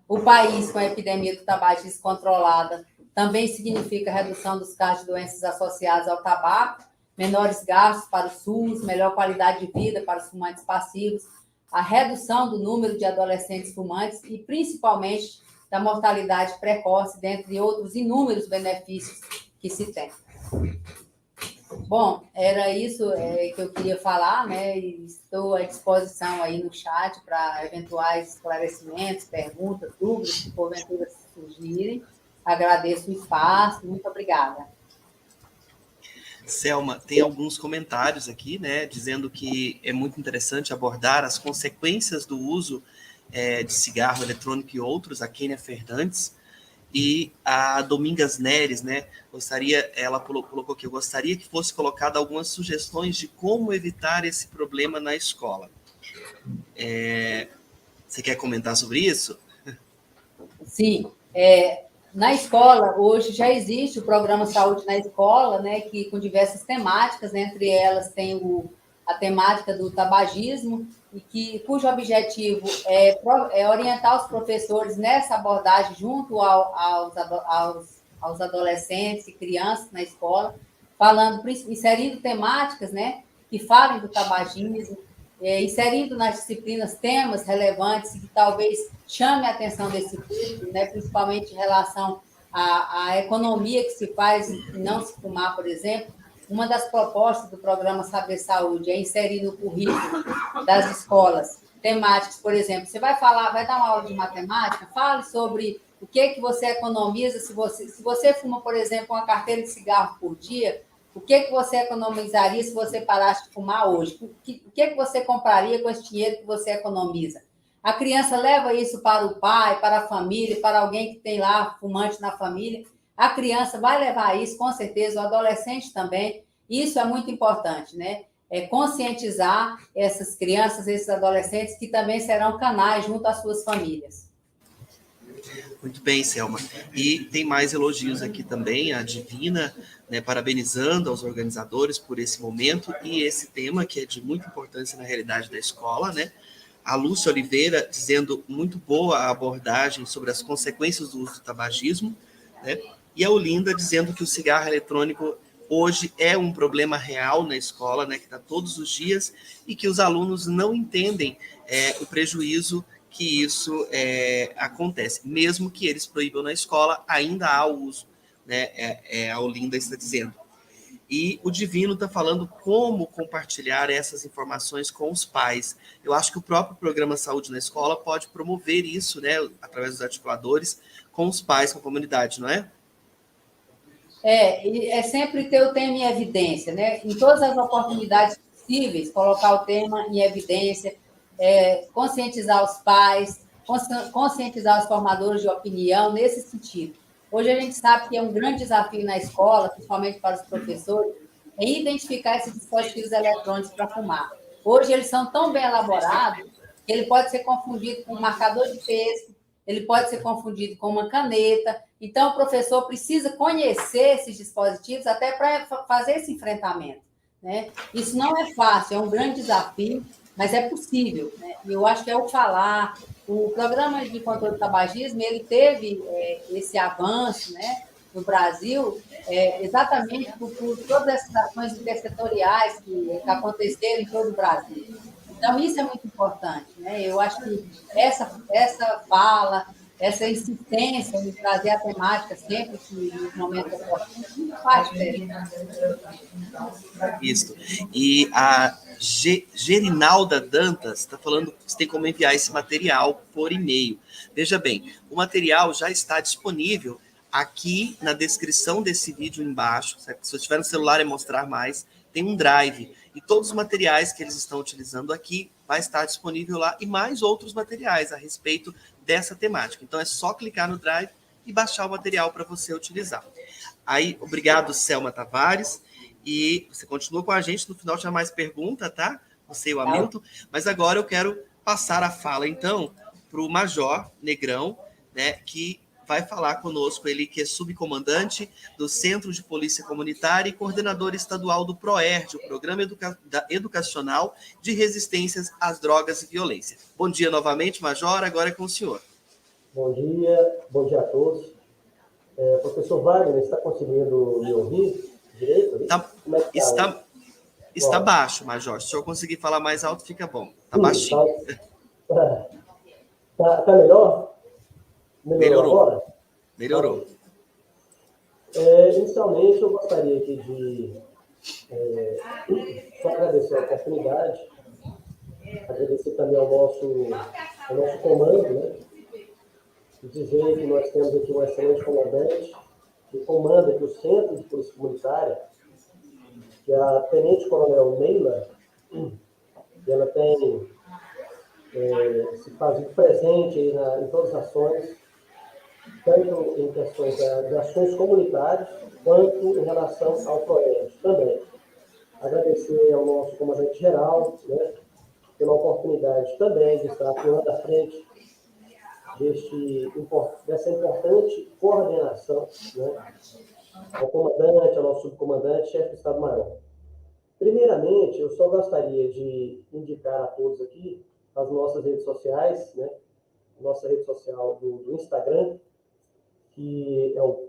O país com a epidemia do tabagismo controlada também significa redução dos casos de doenças associadas ao tabaco, menores gastos para o SUS, melhor qualidade de vida para os fumantes passivos, a redução do número de adolescentes fumantes e, principalmente, da mortalidade precoce, dentre outros inúmeros benefícios que se tem. Bom, era isso que eu queria falar, né? E estou à disposição aí no chat para eventuais esclarecimentos, perguntas, dúvidas, que porventura surgirem. Agradeço o espaço, muito obrigada. Selma, tem alguns comentários aqui, né, dizendo que é muito interessante abordar as consequências do uso de cigarro eletrônico e outros, a Kênia Fernandes, e a Domingas Neres, né, ela colocou que eu gostaria que fosse colocada algumas sugestões de como evitar esse problema na escola. Você quer comentar sobre isso? Sim, na escola, hoje já existe o programa Saúde na Escola, né, que com diversas temáticas, né, entre elas tem a temática do tabagismo, e cujo objetivo é orientar os professores nessa abordagem junto aos adolescentes e crianças na escola, inserindo temáticas, né, que falem do tabagismo, inserindo nas disciplinas temas relevantes que talvez chame a atenção desse público, né, principalmente em relação à economia que se faz em não se fumar, por exemplo. Uma das propostas do programa Saber Saúde é inserir no currículo das escolas temáticas, por exemplo, você vai dar uma aula de matemática, fale sobre o que você economiza se você fuma, por exemplo, uma carteira de cigarro por dia. O que você economizaria se você parasse de fumar hoje? O que você compraria com esse dinheiro que você economiza? A criança leva isso para o pai, para a família, para alguém que tem lá fumante na família. A criança vai levar isso, com certeza, o adolescente também. Isso é muito importante, né? Conscientizar essas crianças, esses adolescentes, que também serão canais junto às suas famílias. Muito bem, Selma. E tem mais elogios aqui também, a Divina, né, parabenizando aos organizadores por esse momento e esse tema que é de muita importância na realidade da escola, né? A Lúcia Oliveira dizendo muito boa a abordagem sobre as consequências do uso do tabagismo, né? E a Olinda dizendo que o cigarro eletrônico hoje é um problema real na escola, né, que está todos os dias, e que os alunos não entendem o prejuízo que isso acontece. Mesmo que eles proíbam na escola, ainda há o uso, né? A Olinda está dizendo. E o Divino está falando como compartilhar essas informações com os pais. Eu acho que o próprio programa Saúde na Escola pode promover isso, né, através dos articuladores, com os pais, com a comunidade, não é? É sempre ter o tema em evidência, né? Em todas as oportunidades possíveis, colocar o tema em evidência, conscientizar os pais, conscientizar os formadores de opinião nesse sentido. Hoje a gente sabe que é um grande desafio na escola, principalmente para os professores, é identificar esses dispositivos eletrônicos para fumar. Hoje eles são tão bem elaborados que ele pode ser confundido com um marcador de texto, ele pode ser confundido com uma caneta. Então, o professor precisa conhecer esses dispositivos até para fazer esse enfrentamento, né? Isso não é fácil, é um grande desafio, mas é possível, né? E eu acho que é o falar. O programa de controle do tabagismo, ele teve esse avanço, né, no Brasil, exatamente por todas essas ações intersetoriais que aconteceram em todo o Brasil. Então, isso é muito importante, né? Eu acho que essa fala, essa insistência em trazer a temática sempre que nos momentos oportunos faz diferença. Isso. E a Gerinalda Dantas está falando que você tem como enviar esse material por e-mail. Veja bem, o material já está disponível aqui na descrição desse vídeo embaixo. Certo? Se você tiver no celular e mostrar mais, tem um drive. E todos os materiais que eles estão utilizando aqui vai estar disponível lá e mais outros materiais a respeito dessa temática. Então é só clicar no drive e baixar o material para você utilizar. Aí, obrigado, Selma Tavares. E você continua com a gente, no final tinha mais pergunta, tá? Você e o Hamilton. Mas agora eu quero passar a fala, então, para o Major Negrão, né, que vai falar conosco, ele que é subcomandante do Centro de Polícia Comunitária e coordenador estadual do PROERD, o Programa Educacional de Resistências às Drogas e Violência. Bom dia novamente, Major, agora é com o senhor. Bom dia a todos. Professor Wagner, está conseguindo me ouvir direito? Como é que está baixo, Major. Se o senhor conseguir falar mais alto, fica bom. Está baixinho. Tá melhor? Melhorou agora? Melhorou. Inicialmente, eu gostaria aqui de só agradecer a oportunidade, agradecer também ao nosso comando, né? e dizer que nós temos aqui um excelente comandante que comanda aqui o Centro de Polícia Comunitária, que é a Tenente Coronel Neila, que ela tem se fazido presente aí em todas as ações, tanto em questões de ações comunitárias, quanto em relação ao PROERD também. Agradecer ao nosso comandante-geral, né, pela oportunidade também de estar atuando à frente dessa importante coordenação, né, ao comandante, ao nosso subcomandante, chefe do Estado-Maior. Primeiramente, eu só gostaria de indicar a todos aqui as nossas redes sociais, né, nossa rede social do Instagram, que é o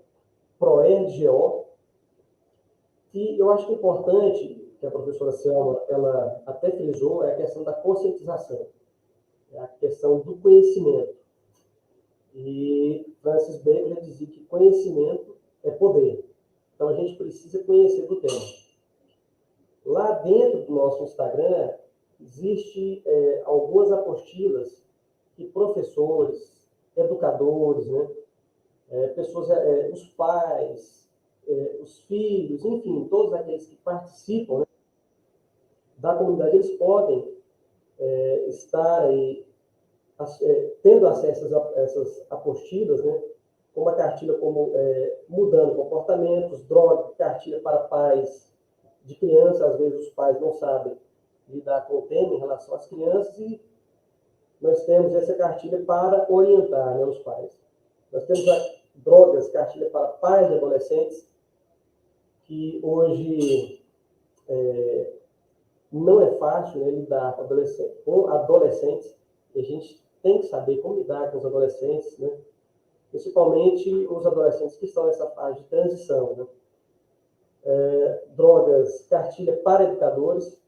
PROERD-GO, que eu acho que é importante, que a professora Selma, ela até frisou, é a questão da conscientização, é a questão do conhecimento. E Francis Bacon já dizia que conhecimento é poder. Então, a gente precisa conhecer do tema. Lá dentro do nosso Instagram, existe algumas apostilas que professores, educadores, né, pessoas, os pais, os filhos, enfim, todos aqueles que participam, né, da comunidade, eles podem estar aí, tendo acesso a essas apostilas, né, como a cartilha como mudando comportamentos, droga, cartilha para pais de crianças, às vezes os pais não sabem lidar com o tema em relação às crianças, e nós temos essa cartilha para orientar, né, os pais. Nós temos a drogas, cartilha para pais e adolescentes, que hoje não é fácil, né, lidar com adolescentes, e a gente tem que saber como lidar com os adolescentes, né, principalmente os adolescentes que estão nessa fase de transição, né. Drogas, cartilha para educadores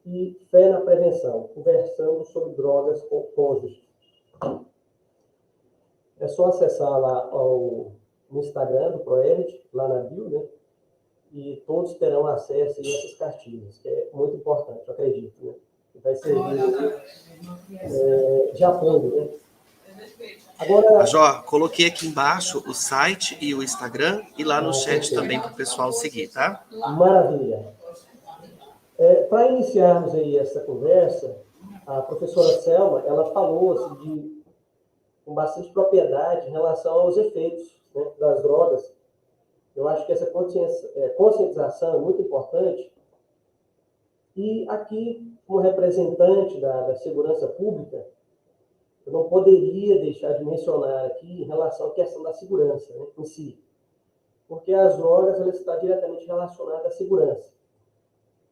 e fé na prevenção, conversando sobre drogas com cônjuges. É só acessar lá no Instagram do PROERD, lá na bio, né? E todos terão acesso a essas cartilhas, que é muito importante, eu acredito, né? Que vai servir de apoio, né? Agora, Major, coloquei aqui embaixo o site e o Instagram, e lá no chat também para o pessoal seguir, tá? Maravilha. Para iniciarmos aí essa conversa, a professora Selma, ela falou assim, com bastante propriedade em relação aos efeitos, né, das drogas. Eu acho que essa conscientização é muito importante. E aqui, como representante da segurança pública, eu não poderia deixar de mencionar aqui em relação à questão da segurança, né, em si. Porque as drogas, ela está diretamente relacionada à segurança.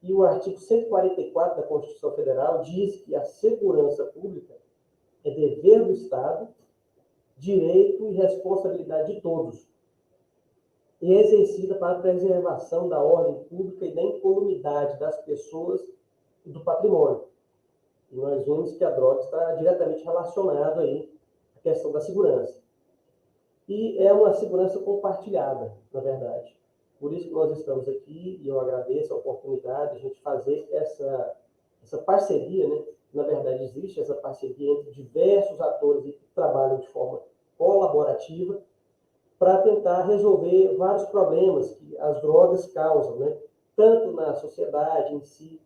E o artigo 144 da Constituição Federal diz que a segurança pública é dever do Estado, direito e responsabilidade de todos, e é exercida para a preservação da ordem pública e da incolumidade das pessoas e do patrimônio. E nós vemos que a droga está diretamente relacionada aí à questão da segurança. E é uma segurança compartilhada, na verdade. Por isso que nós estamos aqui, e eu agradeço a oportunidade de a gente fazer essa parceria, né? Na verdade, existe essa parceria entre diversos atores que trabalham de forma colaborativa para tentar resolver vários problemas que as drogas causam, né? Tanto na sociedade em si,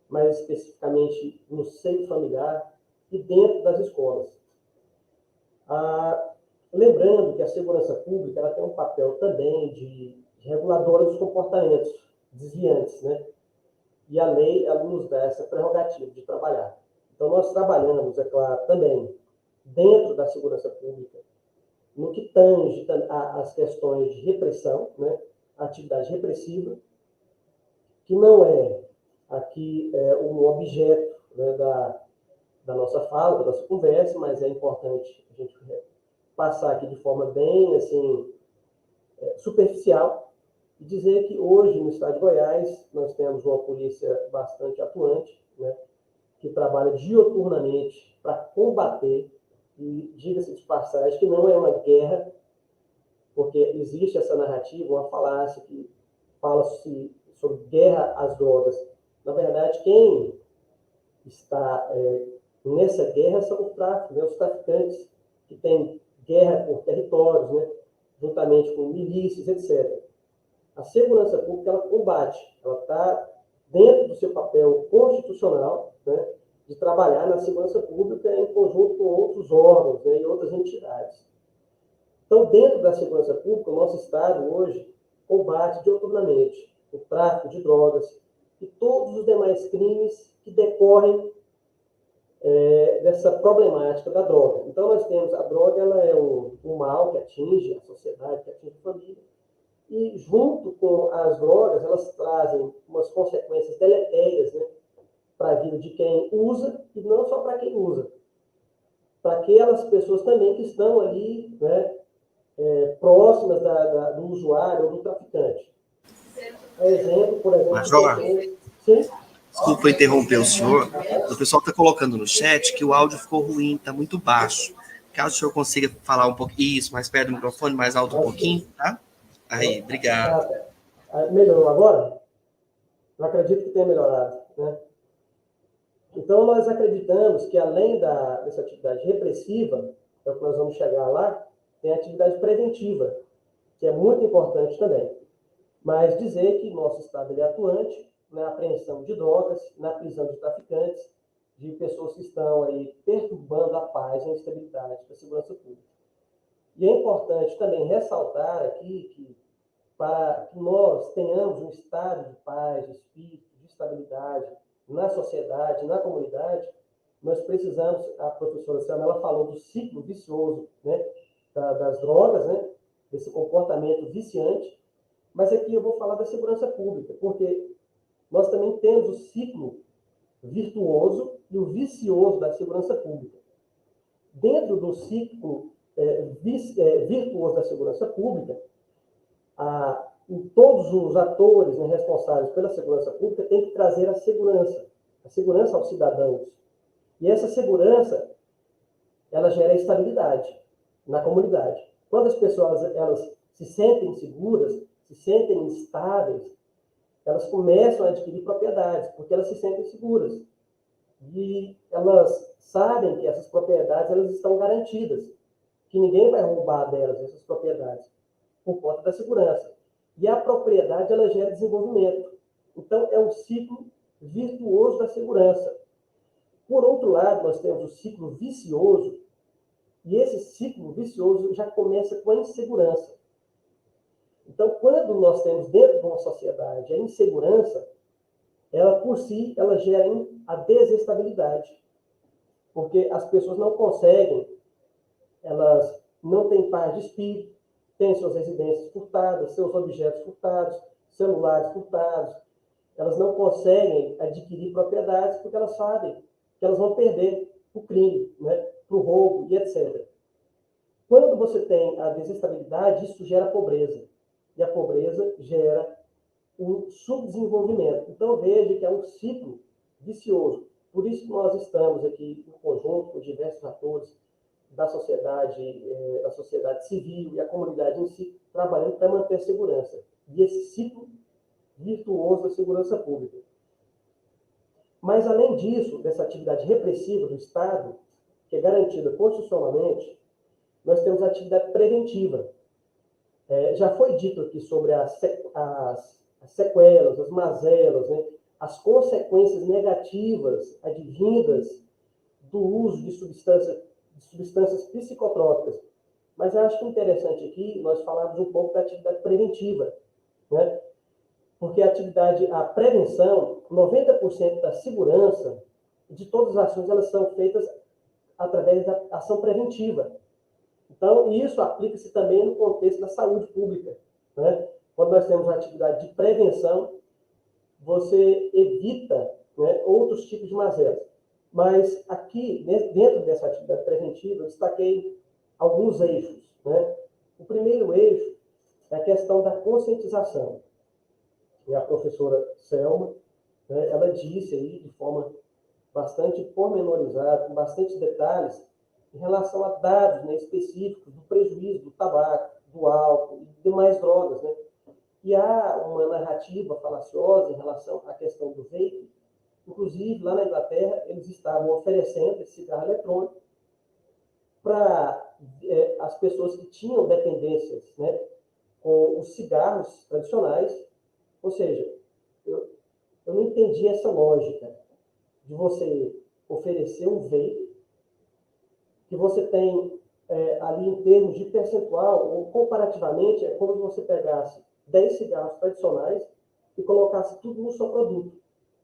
mais especificamente no seio familiar e dentro das escolas. Lembrando que a segurança pública ela tem um papel também de reguladora dos comportamentos desviantes, né? E a lei ela nos dá essa prerrogativa de trabalhar. Então, nós trabalhamos, é claro, também dentro da segurança pública, no que tange às questões de repressão, né? A atividade repressiva, que não é aqui um objeto, né, da nossa fala, da nossa conversa, mas é importante a gente passar aqui de forma bem assim, superficial, e dizer que hoje, no estado de Goiás, nós temos uma polícia bastante atuante, né, que trabalha dioturnamente para combater, e diga-se de passagem que não é uma guerra, porque existe essa narrativa, uma falácia que fala-se sobre guerra às drogas. Na verdade, quem está nessa guerra são os tráficos, né, os traficantes, que têm guerra por territórios, né? Juntamente com milícias, etc. A segurança pública, ela combate, ela está dentro do seu papel constitucional, né, de trabalhar na segurança pública em conjunto com outros órgãos, né, e outras entidades. Então, dentro da segurança pública, o nosso Estado hoje combate dioturnamente o tráfico de drogas e todos os demais crimes que decorrem dessa problemática da droga. Então, nós temos a droga, ela é um mal que atinge a sociedade, que atinge a família, e junto com as drogas, elas trazem umas consequências deletérias, né, para a vida de quem usa, e não só para quem usa, para aquelas pessoas também que estão ali, né, próximas do usuário ou do traficante. Exemplo, por exemplo... Major, sim? Desculpa interromper o senhor. O pessoal está colocando no chat que o áudio ficou ruim, está muito baixo. Caso o senhor consiga falar um pouquinho, isso, mais perto do microfone, mais alto um pouquinho, tá? Aí, obrigado. Melhorou agora? Eu acredito que tenha melhorado, né? Então, nós acreditamos que, além dessa atividade repressiva, é o que nós vamos chegar lá, tem a atividade preventiva, que é muito importante também. Mas dizer que nosso Estado ele é atuante na apreensão de drogas, na prisão de traficantes, de pessoas que estão aí perturbando a paz e a estabilidade da segurança pública. E é importante também ressaltar aqui que, para que nós tenhamos um estado de paz, de espírito, de estabilidade na sociedade, na comunidade, nós precisamos, a professora Selma, ela falou do ciclo vicioso, né, das drogas, né, desse comportamento viciante, mas aqui eu vou falar da segurança pública, porque nós também temos o ciclo virtuoso e o vicioso da segurança pública. Dentro do ciclo virtuoso da segurança pública, todos os atores, né, responsáveis pela segurança pública têm que trazer a segurança aos cidadãos. E essa segurança, ela gera estabilidade na comunidade. Quando as pessoas elas se sentem seguras, se sentem estáveis, elas começam a adquirir propriedades, porque elas se sentem seguras. E elas sabem que essas propriedades elas estão garantidas, que ninguém vai roubar delas essas propriedades, por conta da segurança. E a propriedade, ela gera desenvolvimento. Então, é um ciclo virtuoso da segurança. Por outro lado, nós temos o ciclo vicioso, e esse ciclo vicioso já começa com a insegurança. Então, quando nós temos dentro de uma sociedade a insegurança, ela por si, ela gera a desestabilidade. Porque as pessoas não conseguem, elas não têm paz de espírito, têm suas residências furtadas, seus objetos furtados, celulares furtados. Elas não conseguem adquirir propriedades porque elas sabem que elas vão perder o crime, né, para o roubo e etc. Quando você tem a desestabilidade, isso gera pobreza. E a pobreza gera um subdesenvolvimento. Então, veja que é um ciclo vicioso. Por isso que nós estamos aqui, em conjunto com diversos atores da sociedade civil e a comunidade em si, trabalhando para manter a segurança. E esse ciclo virtuoso da segurança pública. Mas, além disso, dessa atividade repressiva do Estado, que é garantida constitucionalmente, nós temos a atividade preventiva. Já foi dito aqui sobre as sequelas, as mazelas, né, as consequências negativas advindas do uso de substâncias psicotrópicas. Mas eu acho que é interessante aqui nós falarmos um pouco da atividade preventiva, né? Porque a prevenção, 90% da segurança, de todas as ações, elas são feitas através da ação preventiva. Então, isso aplica-se também no contexto da saúde pública, né? Quando nós temos a atividade de prevenção, você evita, né, outros tipos de mazelas. Mas aqui, dentro dessa atividade preventiva, eu destaquei alguns eixos, né? O primeiro eixo é a questão da conscientização. E a professora Selma, né, ela disse aí de forma bastante pormenorizada, com bastante detalhes, em relação a dados, né, específicos do prejuízo do tabaco, do álcool e demais drogas, né? E há uma narrativa falaciosa em relação à questão do vape. Inclusive, lá na Inglaterra, eles estavam oferecendo esse cigarro eletrônico para as pessoas que tinham dependências, né, com os cigarros tradicionais. Ou seja, eu não entendi essa lógica de você oferecer um vape que você tem ali em termos de percentual, ou comparativamente, é como se você pegasse 10 cigarros tradicionais e colocasse tudo no seu produto.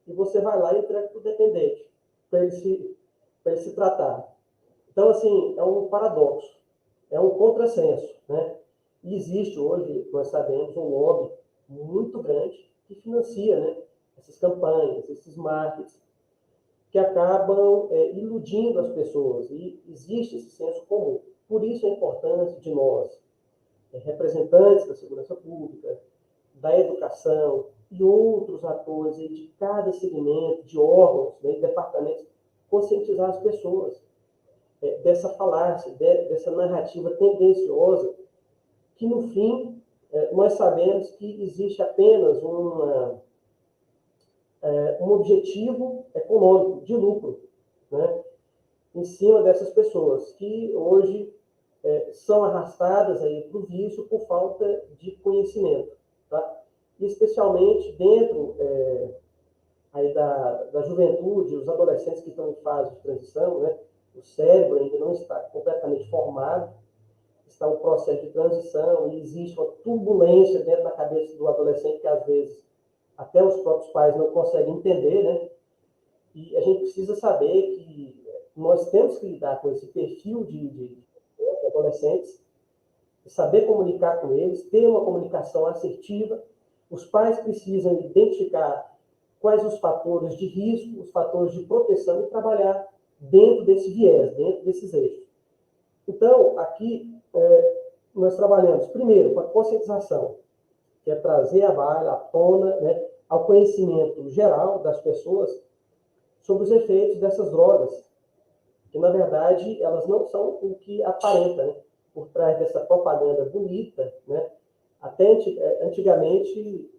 E você vai lá e entrega para o dependente, para ele se tratar. Então, assim, é um paradoxo, é um contrassenso, né? E existe hoje, nós sabemos, um lobby muito grande que financia, né, essas campanhas, esses marketings, que acabam iludindo as pessoas. E existe esse senso comum. Por isso a importância de nós, representantes da segurança pública, da educação e outros atores de cada segmento, de órgãos, né, de departamentos, conscientizar as pessoas dessa falácia, dessa narrativa tendenciosa, que no fim nós sabemos que existe apenas um objetivo econômico, de lucro, né, em cima dessas pessoas, que hoje são arrastadas para o vício por falta de conhecimento. Tá? E especialmente dentro aí da juventude, os adolescentes que estão em fase de transição, né, o cérebro ainda não está completamente formado, está um processo de transição e existe uma turbulência dentro da cabeça do adolescente que, às vezes, até os próprios pais não conseguem entender, né? E a gente precisa saber que nós temos que lidar com esse perfil de adolescentes, saber comunicar com eles, ter uma comunicação assertiva. Os pais precisam identificar quais os fatores de risco, os fatores de proteção e trabalhar dentro desse viés, dentro desses eixos. Então, aqui, nós trabalhamos, primeiro, com a conscientização, que é trazer à tona, né, ao conhecimento geral das pessoas sobre os efeitos dessas drogas, que, na verdade, elas não são o que aparenta, né, por trás dessa propaganda bonita, né? Até antigamente,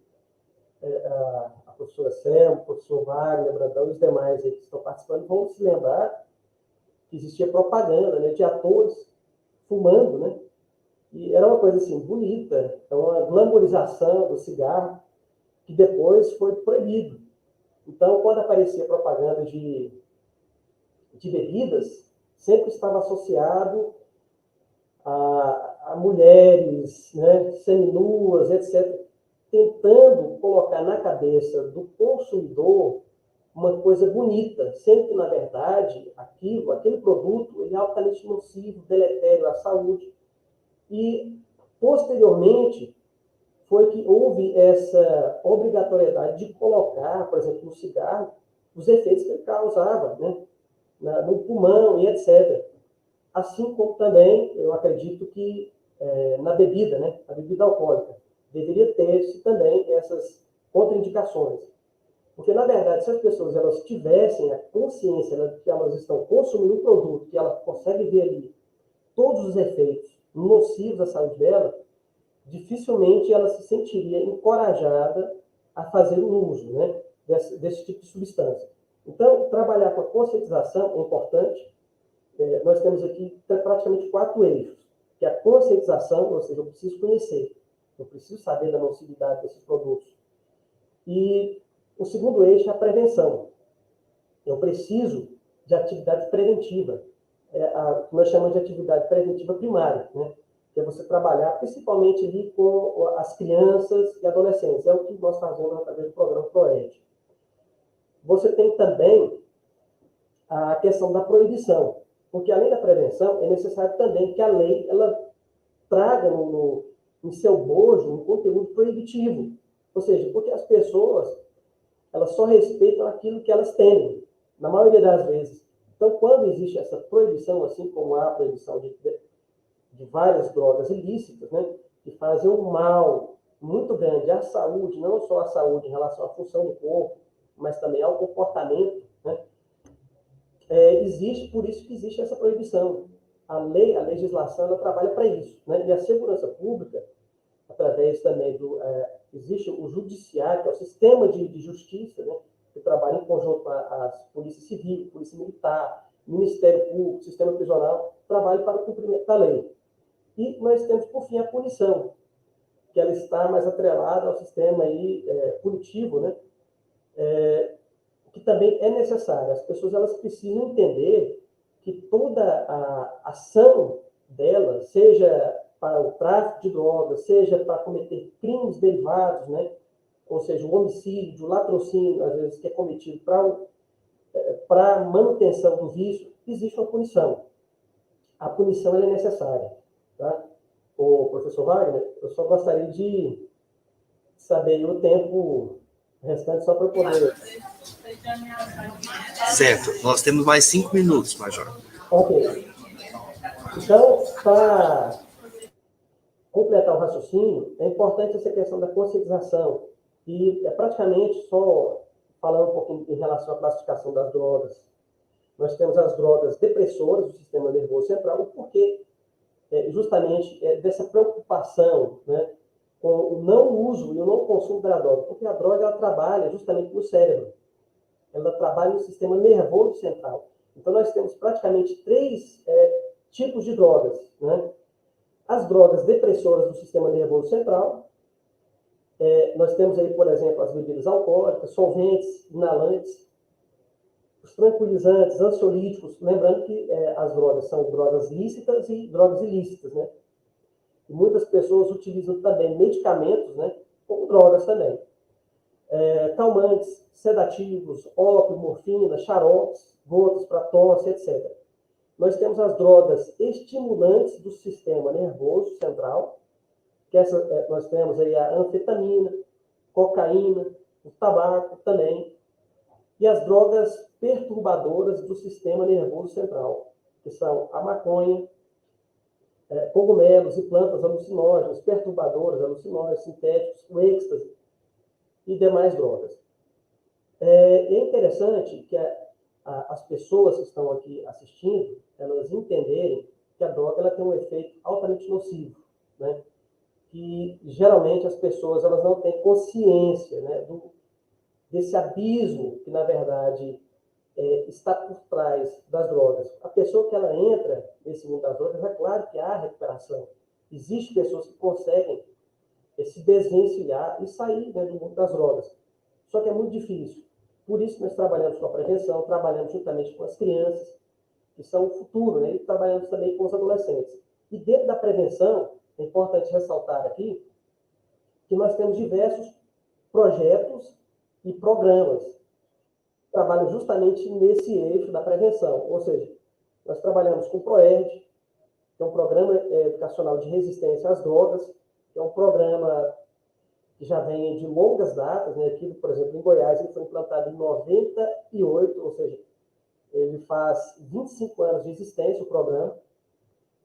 a professora Selma, o professor Wagner, Brandão e os demais aí que estão participando vão se lembrar que existia propaganda, né, de atores fumando, né? E era uma coisa assim, bonita, uma glamorização do cigarro, que depois foi proibido. Então, quando aparecia propaganda de bebidas, sempre estava associado a mulheres, né, seminuas, etc., tentando colocar na cabeça do consumidor uma coisa bonita, sendo que, na verdade, aquele produto ele é altamente nocivo, deletério à saúde. E, posteriormente, foi que houve essa obrigatoriedade de colocar, por exemplo, no cigarro, os efeitos que ele causava, né, no pulmão e etc. Assim como também, eu acredito que na bebida, né, a bebida alcoólica, deveria ter-se também essas contraindicações. Porque, na verdade, se as pessoas elas tivessem a consciência, né, de que elas estão consumindo um produto, que ela consegue ver ali todos os efeitos nocivos à saúde dela, dificilmente ela se sentiria encorajada a fazer o uso, né, desse tipo de substância. Então, trabalhar com a conscientização é importante. Nós temos aqui praticamente 4 eixos, que é a conscientização, ou seja, eu preciso conhecer, eu preciso saber da nocividade desses produtos. E o segundo eixo é a prevenção. Eu preciso de atividade preventiva, que nós chamamos de atividade preventiva primária, né? Que é você trabalhar principalmente ali com as crianças e adolescentes. É o que nós fazemos através do programa PROED. Você tem também a questão da proibição, porque além da prevenção, é necessário também que a lei ela traga em seu bojo um conteúdo proibitivo. Ou seja, porque as pessoas elas só respeitam aquilo que elas têm, na maioria das vezes. Então, quando existe essa proibição, assim como há a proibição de várias drogas ilícitas, né, que fazem um mal muito grande à saúde, não só à saúde em relação à função do corpo, mas também ao comportamento, né, existe, por isso que existe essa proibição. A legislação, ela trabalha para isso, né, e a segurança pública, através também existe o judiciário, que é o sistema de justiça, né, que trabalha em conjunto com a polícia civil, polícia militar, Ministério Público, sistema prisional, trabalhe para o cumprimento da lei. E nós temos, por fim, a punição, que ela está mais atrelada ao sistema aí, punitivo, né? Que também é necessária. As pessoas elas precisam entender que toda a ação dela, seja para o tráfico de drogas, seja para cometer crimes derivados, né? Ou seja, o homicídio, o latrocínio, às vezes, que é cometido para a manutenção do vício, existe uma punição. A punição ela é necessária. Tá? O professor Wagner, eu só gostaria de saber o tempo restante só para poder... Certo. Nós temos mais 5 minutos, Major. Ok. Então, para completar o raciocínio, é importante essa questão da conscientização. E é praticamente só falando um pouquinho em relação à classificação das drogas. Nós temos as drogas depressoras do sistema nervoso central, porque justamente dessa preocupação, né, com o não uso e o não consumo da droga, porque a droga ela trabalha justamente no cérebro, ela trabalha no sistema nervoso central. Então nós temos praticamente 3 tipos de drogas, né? As drogas depressoras do sistema nervoso central, nós temos aí, por exemplo, as bebidas alcoólicas, solventes, inalantes, os tranquilizantes, ansiolíticos, lembrando que as drogas são drogas lícitas e drogas ilícitas, né? E muitas pessoas utilizam também medicamentos, né, como drogas também. Calmantes, sedativos, ópio, morfina, xaropes, gotas para tosse, etc. Nós temos as drogas estimulantes do sistema nervoso central, que nós temos aí a anfetamina, cocaína, o tabaco também, e as drogas perturbadoras do sistema nervoso central, que são a maconha, cogumelos e plantas alucinógenas, perturbadoras, alucinógenos, sintéticos, o êxtase e demais drogas. É interessante que as pessoas que estão aqui assistindo, elas entenderem que a droga ela tem um efeito altamente nocivo, né? Que geralmente as pessoas elas não têm consciência, né, desse abismo que, na verdade, está por trás das drogas. A pessoa que ela entra nesse mundo das drogas, é claro que há recuperação. Existem pessoas que conseguem se desvencilhar e sair, né, do mundo das drogas. Só que é muito difícil. Por isso nós trabalhamos com a prevenção, trabalhamos juntamente com as crianças, que são o futuro, né, e trabalhamos também com os adolescentes. E dentro da prevenção, é importante ressaltar aqui que nós temos diversos projetos e programas que trabalham justamente nesse eixo da prevenção. Ou seja, nós trabalhamos com o PROERD, que é um programa educacional de resistência às drogas, que é um programa que já vem de longas datas, né? Aqui, por exemplo, em Goiás, ele foi implantado em 98, ou seja, ele faz 25 anos de existência, o programa.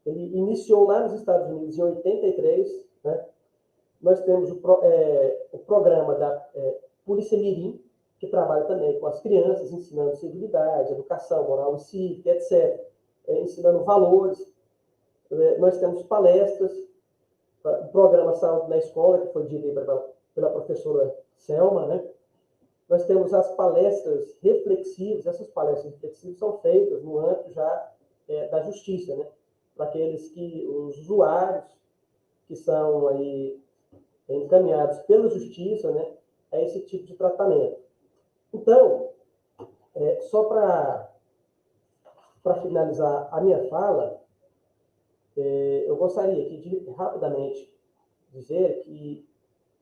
Ele iniciou lá nos Estados Unidos em 83, né? Nós temos o programa da Polícia Mirim, que trabalha também com as crianças, ensinando civilidade, educação moral e cívica, etc., ensinando valores. Nós temos palestras, o programa Saúde na Escola, que foi dirigido pela professora Selma, né? Nós temos as palestras reflexivas, essas palestras reflexivas são feitas no âmbito já da justiça, né? Para os usuários que são aí encaminhados pela justiça, né, a esse tipo de tratamento. Então, só para finalizar a minha fala, eu gostaria aqui de rapidamente dizer que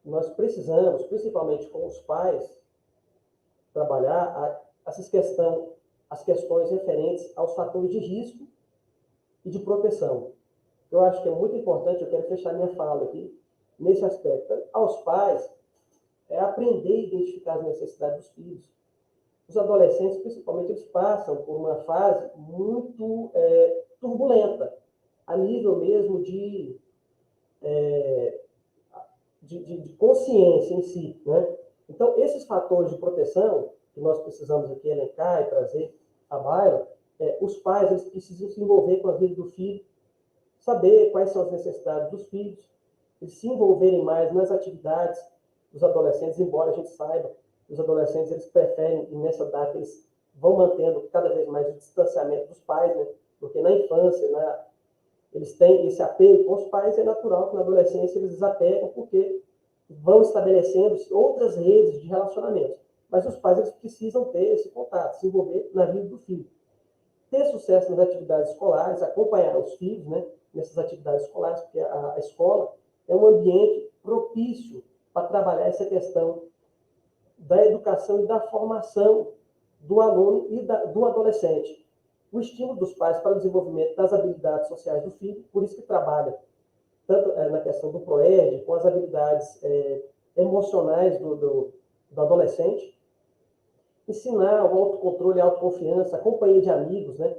nós precisamos, principalmente com os pais, trabalhar as questões referentes aos fatores de risco e de proteção. Eu acho que é muito importante, eu quero fechar minha fala aqui, nesse aspecto. Aos pais, aprender a identificar as necessidades dos filhos. Os adolescentes, principalmente, eles passam por uma fase muito turbulenta, a nível mesmo de consciência em si, né? Então, esses fatores de proteção que nós precisamos aqui elencar e trazer à baila, os pais eles precisam se envolver com a vida do filho, saber quais são as necessidades dos filhos, eles se envolverem mais nas atividades dos adolescentes, embora a gente saiba que os adolescentes eles preferem, e nessa data eles vão mantendo cada vez mais o distanciamento dos pais, né? Porque na infância, eles têm esse apego com os pais, é natural que na adolescência eles desapegam, porque vão estabelecendo outras redes de relacionamento. Mas os pais eles precisam ter esse contato, se envolver na vida do filho. Ter sucesso nas atividades escolares, acompanhar os filhos, né, nessas atividades escolares, porque a escola é um ambiente propício para trabalhar essa questão da educação e da formação do aluno e do adolescente. O estímulo dos pais para o desenvolvimento das habilidades sociais do filho, por isso que trabalha tanto na questão do PROERD, com as habilidades emocionais do adolescente, ensinar o autocontrole, a autoconfiança, a companhia de amigos, né,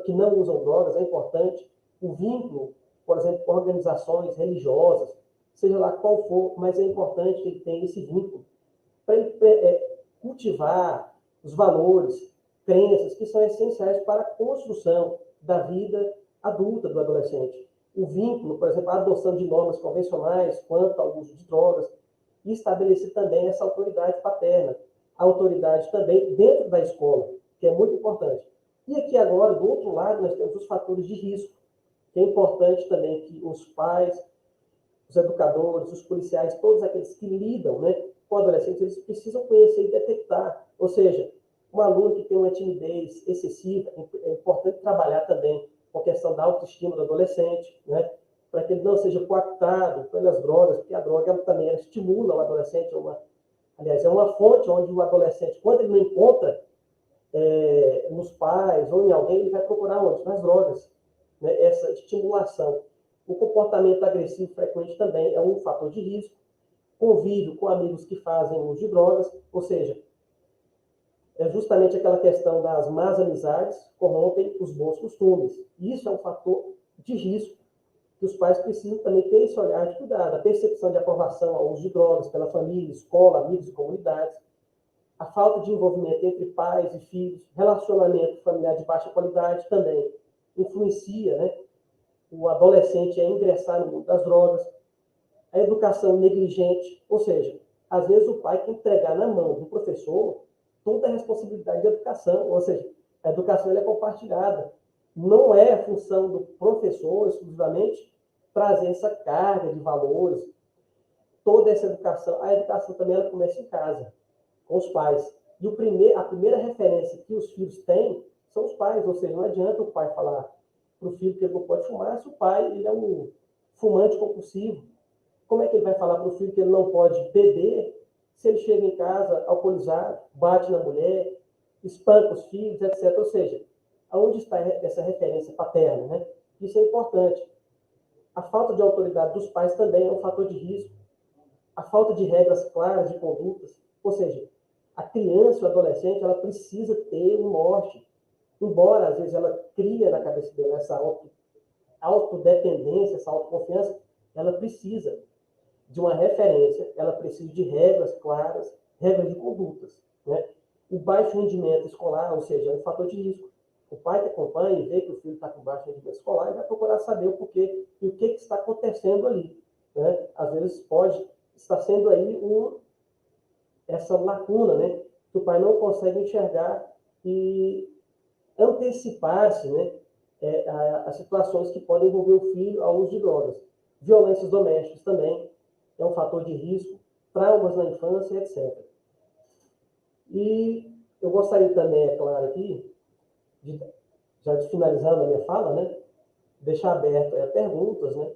que não usam drogas, é importante, o vínculo, por exemplo, com organizações religiosas, seja lá qual for, mas é importante que ele tenha esse vínculo, para ele cultivar os valores, crenças que são essenciais para a construção da vida adulta do adolescente. O vínculo, por exemplo, a adoção de normas convencionais quanto ao uso de drogas, e estabelecer também essa autoridade paterna, a autoridade também dentro da escola, que é muito importante. E aqui agora, do outro lado, nós temos os fatores de risco, que é importante também que os pais, os educadores, os policiais, todos aqueles que lidam, né, com adolescentes, eles precisam conhecer e detectar. Ou seja, um aluno que tem uma timidez excessiva, é importante trabalhar também com a questão da autoestima do adolescente, né, para que ele não seja coaptado pelas drogas, porque a droga também estimula o adolescente, é uma fonte onde o adolescente, quando ele não encontra nos pais ou em alguém, ele vai procurar onde? Nas drogas, né, essa estimulação. O comportamento agressivo frequente também é um fator de risco. Convívio com amigos que fazem uso de drogas, ou seja, é justamente aquela questão das más amizades corrompem os bons costumes. E isso é um fator de risco que os pais precisam também ter esse olhar de cuidado. A percepção de aprovação ao uso de drogas pela família, escola, amigos e comunidades. A falta de envolvimento entre pais e filhos, relacionamento familiar de baixa qualidade também influencia, né, o adolescente a ingressar no mundo das drogas. A educação negligente, ou seja, às vezes o pai quer entregar na mão do professor toda a responsabilidade de educação, ou seja, a educação ela é compartilhada. Não é função do professor, exclusivamente, trazer essa carga de valores, toda essa educação. A educação também ela começa em casa, com os pais. E a primeira referência que os filhos têm são os pais, ou seja, não adianta o pai falar para o filho que ele não pode fumar se o pai ele é um fumante compulsivo. Como é que ele vai falar para o filho que ele não pode beber se ele chega em casa alcoolizado, bate na mulher, espanca os filhos, etc. Ou seja, aonde está essa referência paterna, né? Isso é importante. A falta de autoridade dos pais também é um fator de risco. A falta de regras claras de condutas, ou seja, a criança ou adolescente ela precisa ter um norte, embora às vezes ela cria na cabeça dela essa autodependência, essa autoconfiança, ela precisa de uma referência, ela precisa de regras claras, regras de condutas, né? O baixo rendimento escolar, ou seja, é um fator de risco. O pai que acompanha e vê que o filho está com baixo rendimento escolar, ele vai procurar saber o porquê e o que está acontecendo ali, né? Às vezes pode estar sendo aí essa lacuna, né? Que o pai não consegue enxergar e antecipar-se, né? As situações que podem envolver o filho ao uso de drogas. Violências domésticas também é um fator de risco, traumas na infância, etc. E eu gostaria também, é claro aqui, já finalizando a minha fala, né, deixar aberto perguntas, né?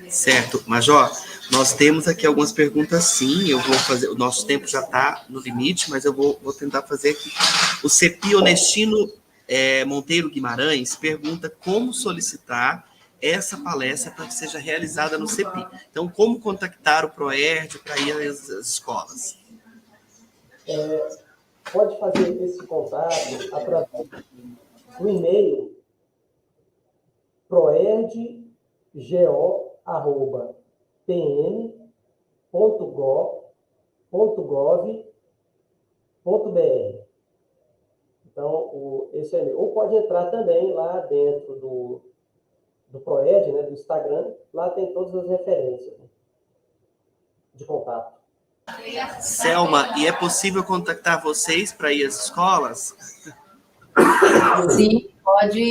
Certo, Major, nós temos aqui algumas perguntas sim, eu vou fazer, o nosso tempo já está no limite, mas eu vou tentar fazer aqui. O Cepi Onestino Monteiro Guimarães pergunta como solicitar essa palestra para que seja realizada no CEPI. Então, como contactar o PROERD para ir às escolas? Pode fazer esse contato através do e-mail proerdgo@pn.gov.br. Então, esse e-mail. Ou pode entrar também lá dentro do PROERD, né, do Instagram, lá tem todas as referências, né, de contato. Selma, e é possível contactar vocês para ir às escolas? Sim, pode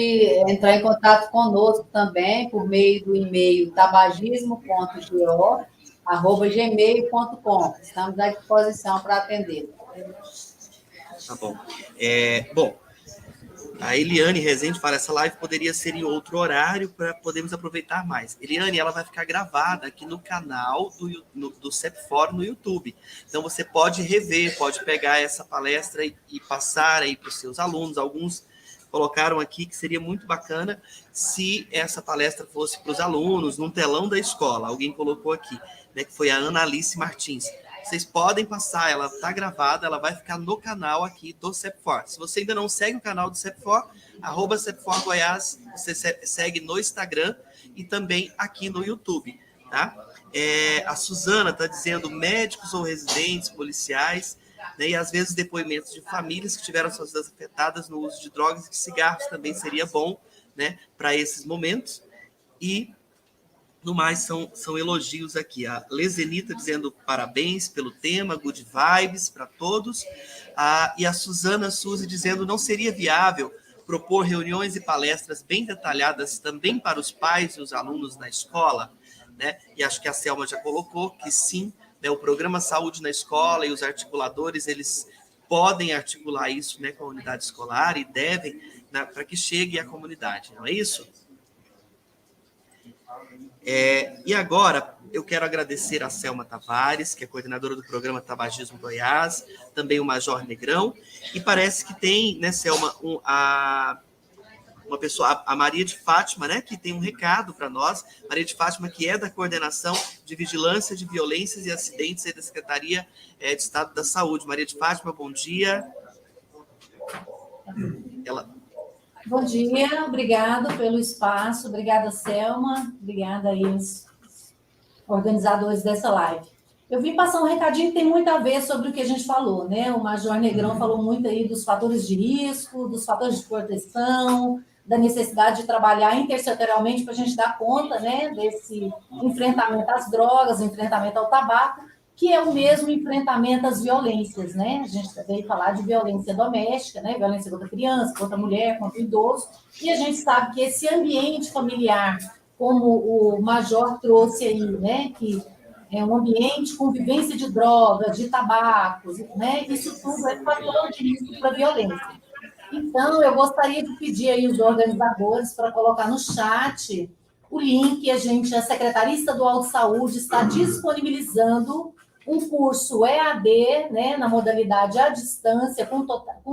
entrar em contato conosco também por meio do e-mail tabagismo.go@gmail.com. Estamos à disposição para atender. Tá bom. Bom, a Eliane Rezende fala, essa live poderia ser em outro horário para podermos aproveitar mais. Eliane, ela vai ficar gravada aqui no canal do CEPFOR no YouTube. Então, você pode rever, pode pegar essa palestra e passar aí para os seus alunos. Alguns colocaram aqui que seria muito bacana se essa palestra fosse para os alunos, num telão da escola. Alguém colocou aqui, né, que foi a Ana Alice Martins. Vocês podem passar, ela está gravada, ela vai ficar no canal aqui do CEPFOR. Se você ainda não segue o canal do CEPFOR, @CEPFOR Goiás, você segue no Instagram e também aqui no YouTube, tá? A Suzana está dizendo médicos ou residentes, policiais, né, e às vezes depoimentos de famílias que tiveram suas vidas afetadas no uso de drogas e de cigarros também seria bom, né, para esses momentos. E no mais, são elogios aqui. A Lezenita dizendo parabéns pelo tema, good vibes para todos. E a Suzana Suzy dizendo não seria viável propor reuniões e palestras bem detalhadas também para os pais e os alunos na escola, né? E acho que a Selma já colocou que sim, né, o programa Saúde na Escola e os articuladores, eles podem articular isso, né, com a unidade escolar e devem, né, para que chegue à comunidade, não é isso? E agora, eu quero agradecer a Selma Tavares, que é coordenadora do programa Tabagismo Goiás, também o Major Negrão, e parece que tem, né, Selma, uma pessoa, a Maria de Fátima, né, que tem um recado para nós. Maria de Fátima, que é da Coordenação de Vigilância de Violências e Acidentes da Secretaria de Estado da Saúde. Maria de Fátima, bom dia. Bom dia, obrigado pelo espaço, obrigada, Selma, obrigada aí aos organizadores dessa live. Eu vim passar um recadinho que tem muito a ver sobre o que a gente falou, né? O Major Negrão falou muito aí dos fatores de risco, dos fatores de proteção, da necessidade de trabalhar intersetorialmente para a gente dar conta, né, desse enfrentamento às drogas, enfrentamento ao tabaco, que é o mesmo enfrentamento às violências, né? A gente veio falar de violência doméstica, né? Violência contra a criança, contra a mulher, contra o idoso, e a gente sabe que esse ambiente familiar, como o Major trouxe aí, né? Que é um ambiente com vivência de drogas, de tabacos, né? Isso tudo é fator de risco para a violência. Então, eu gostaria de pedir aí os organizadores para colocar no chat o link. A Secretaria Estadual de Saúde está disponibilizando um curso EAD, né, na modalidade à distância, com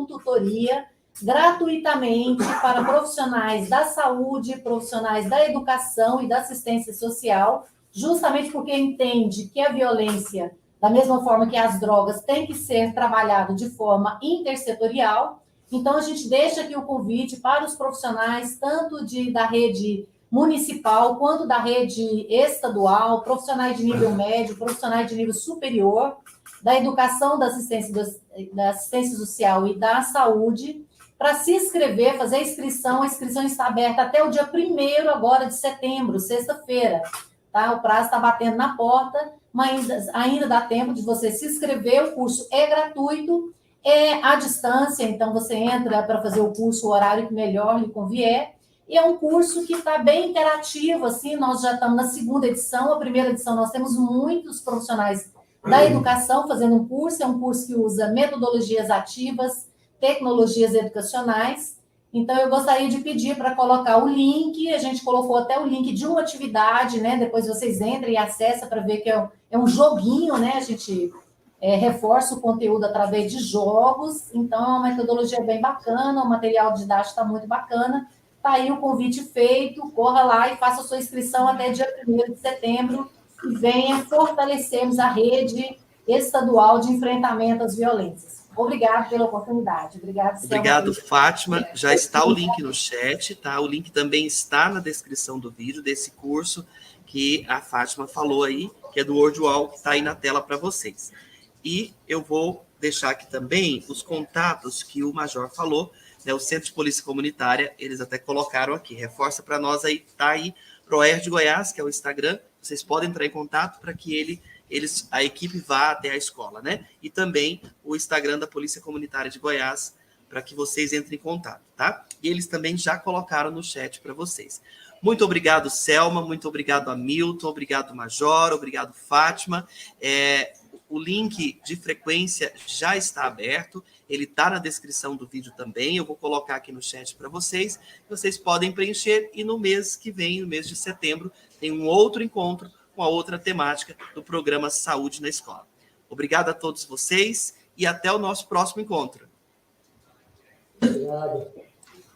tutoria, gratuitamente para profissionais da saúde, profissionais da educação e da assistência social, justamente porque entende que a violência, da mesma forma que as drogas, tem que ser trabalhado de forma intersetorial. Então, a gente deixa aqui o convite para os profissionais, tanto da rede municipal quanto da rede estadual, profissionais de nível médio, profissionais de nível superior, da educação, da assistência social e da saúde, para se inscrever, fazer a inscrição está aberta até o dia 1º agora de setembro, sexta-feira, tá? O prazo está batendo na porta, mas ainda dá tempo de você se inscrever, o curso é gratuito, é à distância, então você entra para fazer o curso, o horário que melhor lhe convier, e é um curso que está bem interativo, assim, nós já estamos na 2ª edição, a 1ª edição nós temos muitos profissionais da educação fazendo um curso, é um curso que usa metodologias ativas, tecnologias educacionais. Então, eu gostaria de pedir para colocar o link, a gente colocou até o link de uma atividade, né? Depois vocês entrem e acessam para ver que é um joguinho, né? A gente reforça o conteúdo através de jogos, então é uma metodologia bem bacana, o material didático está muito bacana. Está aí o convite feito, corra lá e faça a sua inscrição até dia 1º de setembro e venha fortalecermos a rede estadual de enfrentamento às violências. Obrigado pela oportunidade. Obrigado, Fátima. Já está o link no chat, tá? O link também está na descrição do vídeo desse curso que a Fátima falou aí, que é do WordWall, que está aí na tela para vocês. E eu vou deixar aqui também os contatos que o Major falou, né, o Centro de Polícia Comunitária, eles até colocaram aqui, reforça para nós aí, tá aí, Proerd Goiás, que é o Instagram, vocês podem entrar em contato para que ele a equipe vá até a escola, né? E também o Instagram da Polícia Comunitária de Goiás, para que vocês entrem em contato, tá? E eles também já colocaram no chat para vocês. Muito obrigado, Selma, muito obrigado, Hamilton, obrigado, Major, obrigado, Fátima. O link de frequência já está aberto, ele está na descrição do vídeo também, eu vou colocar aqui no chat para vocês, vocês podem preencher, e no mês que vem, no mês de setembro, tem um outro encontro com a outra temática do programa Saúde na Escola. Obrigado a todos vocês e até o nosso próximo encontro. Obrigado.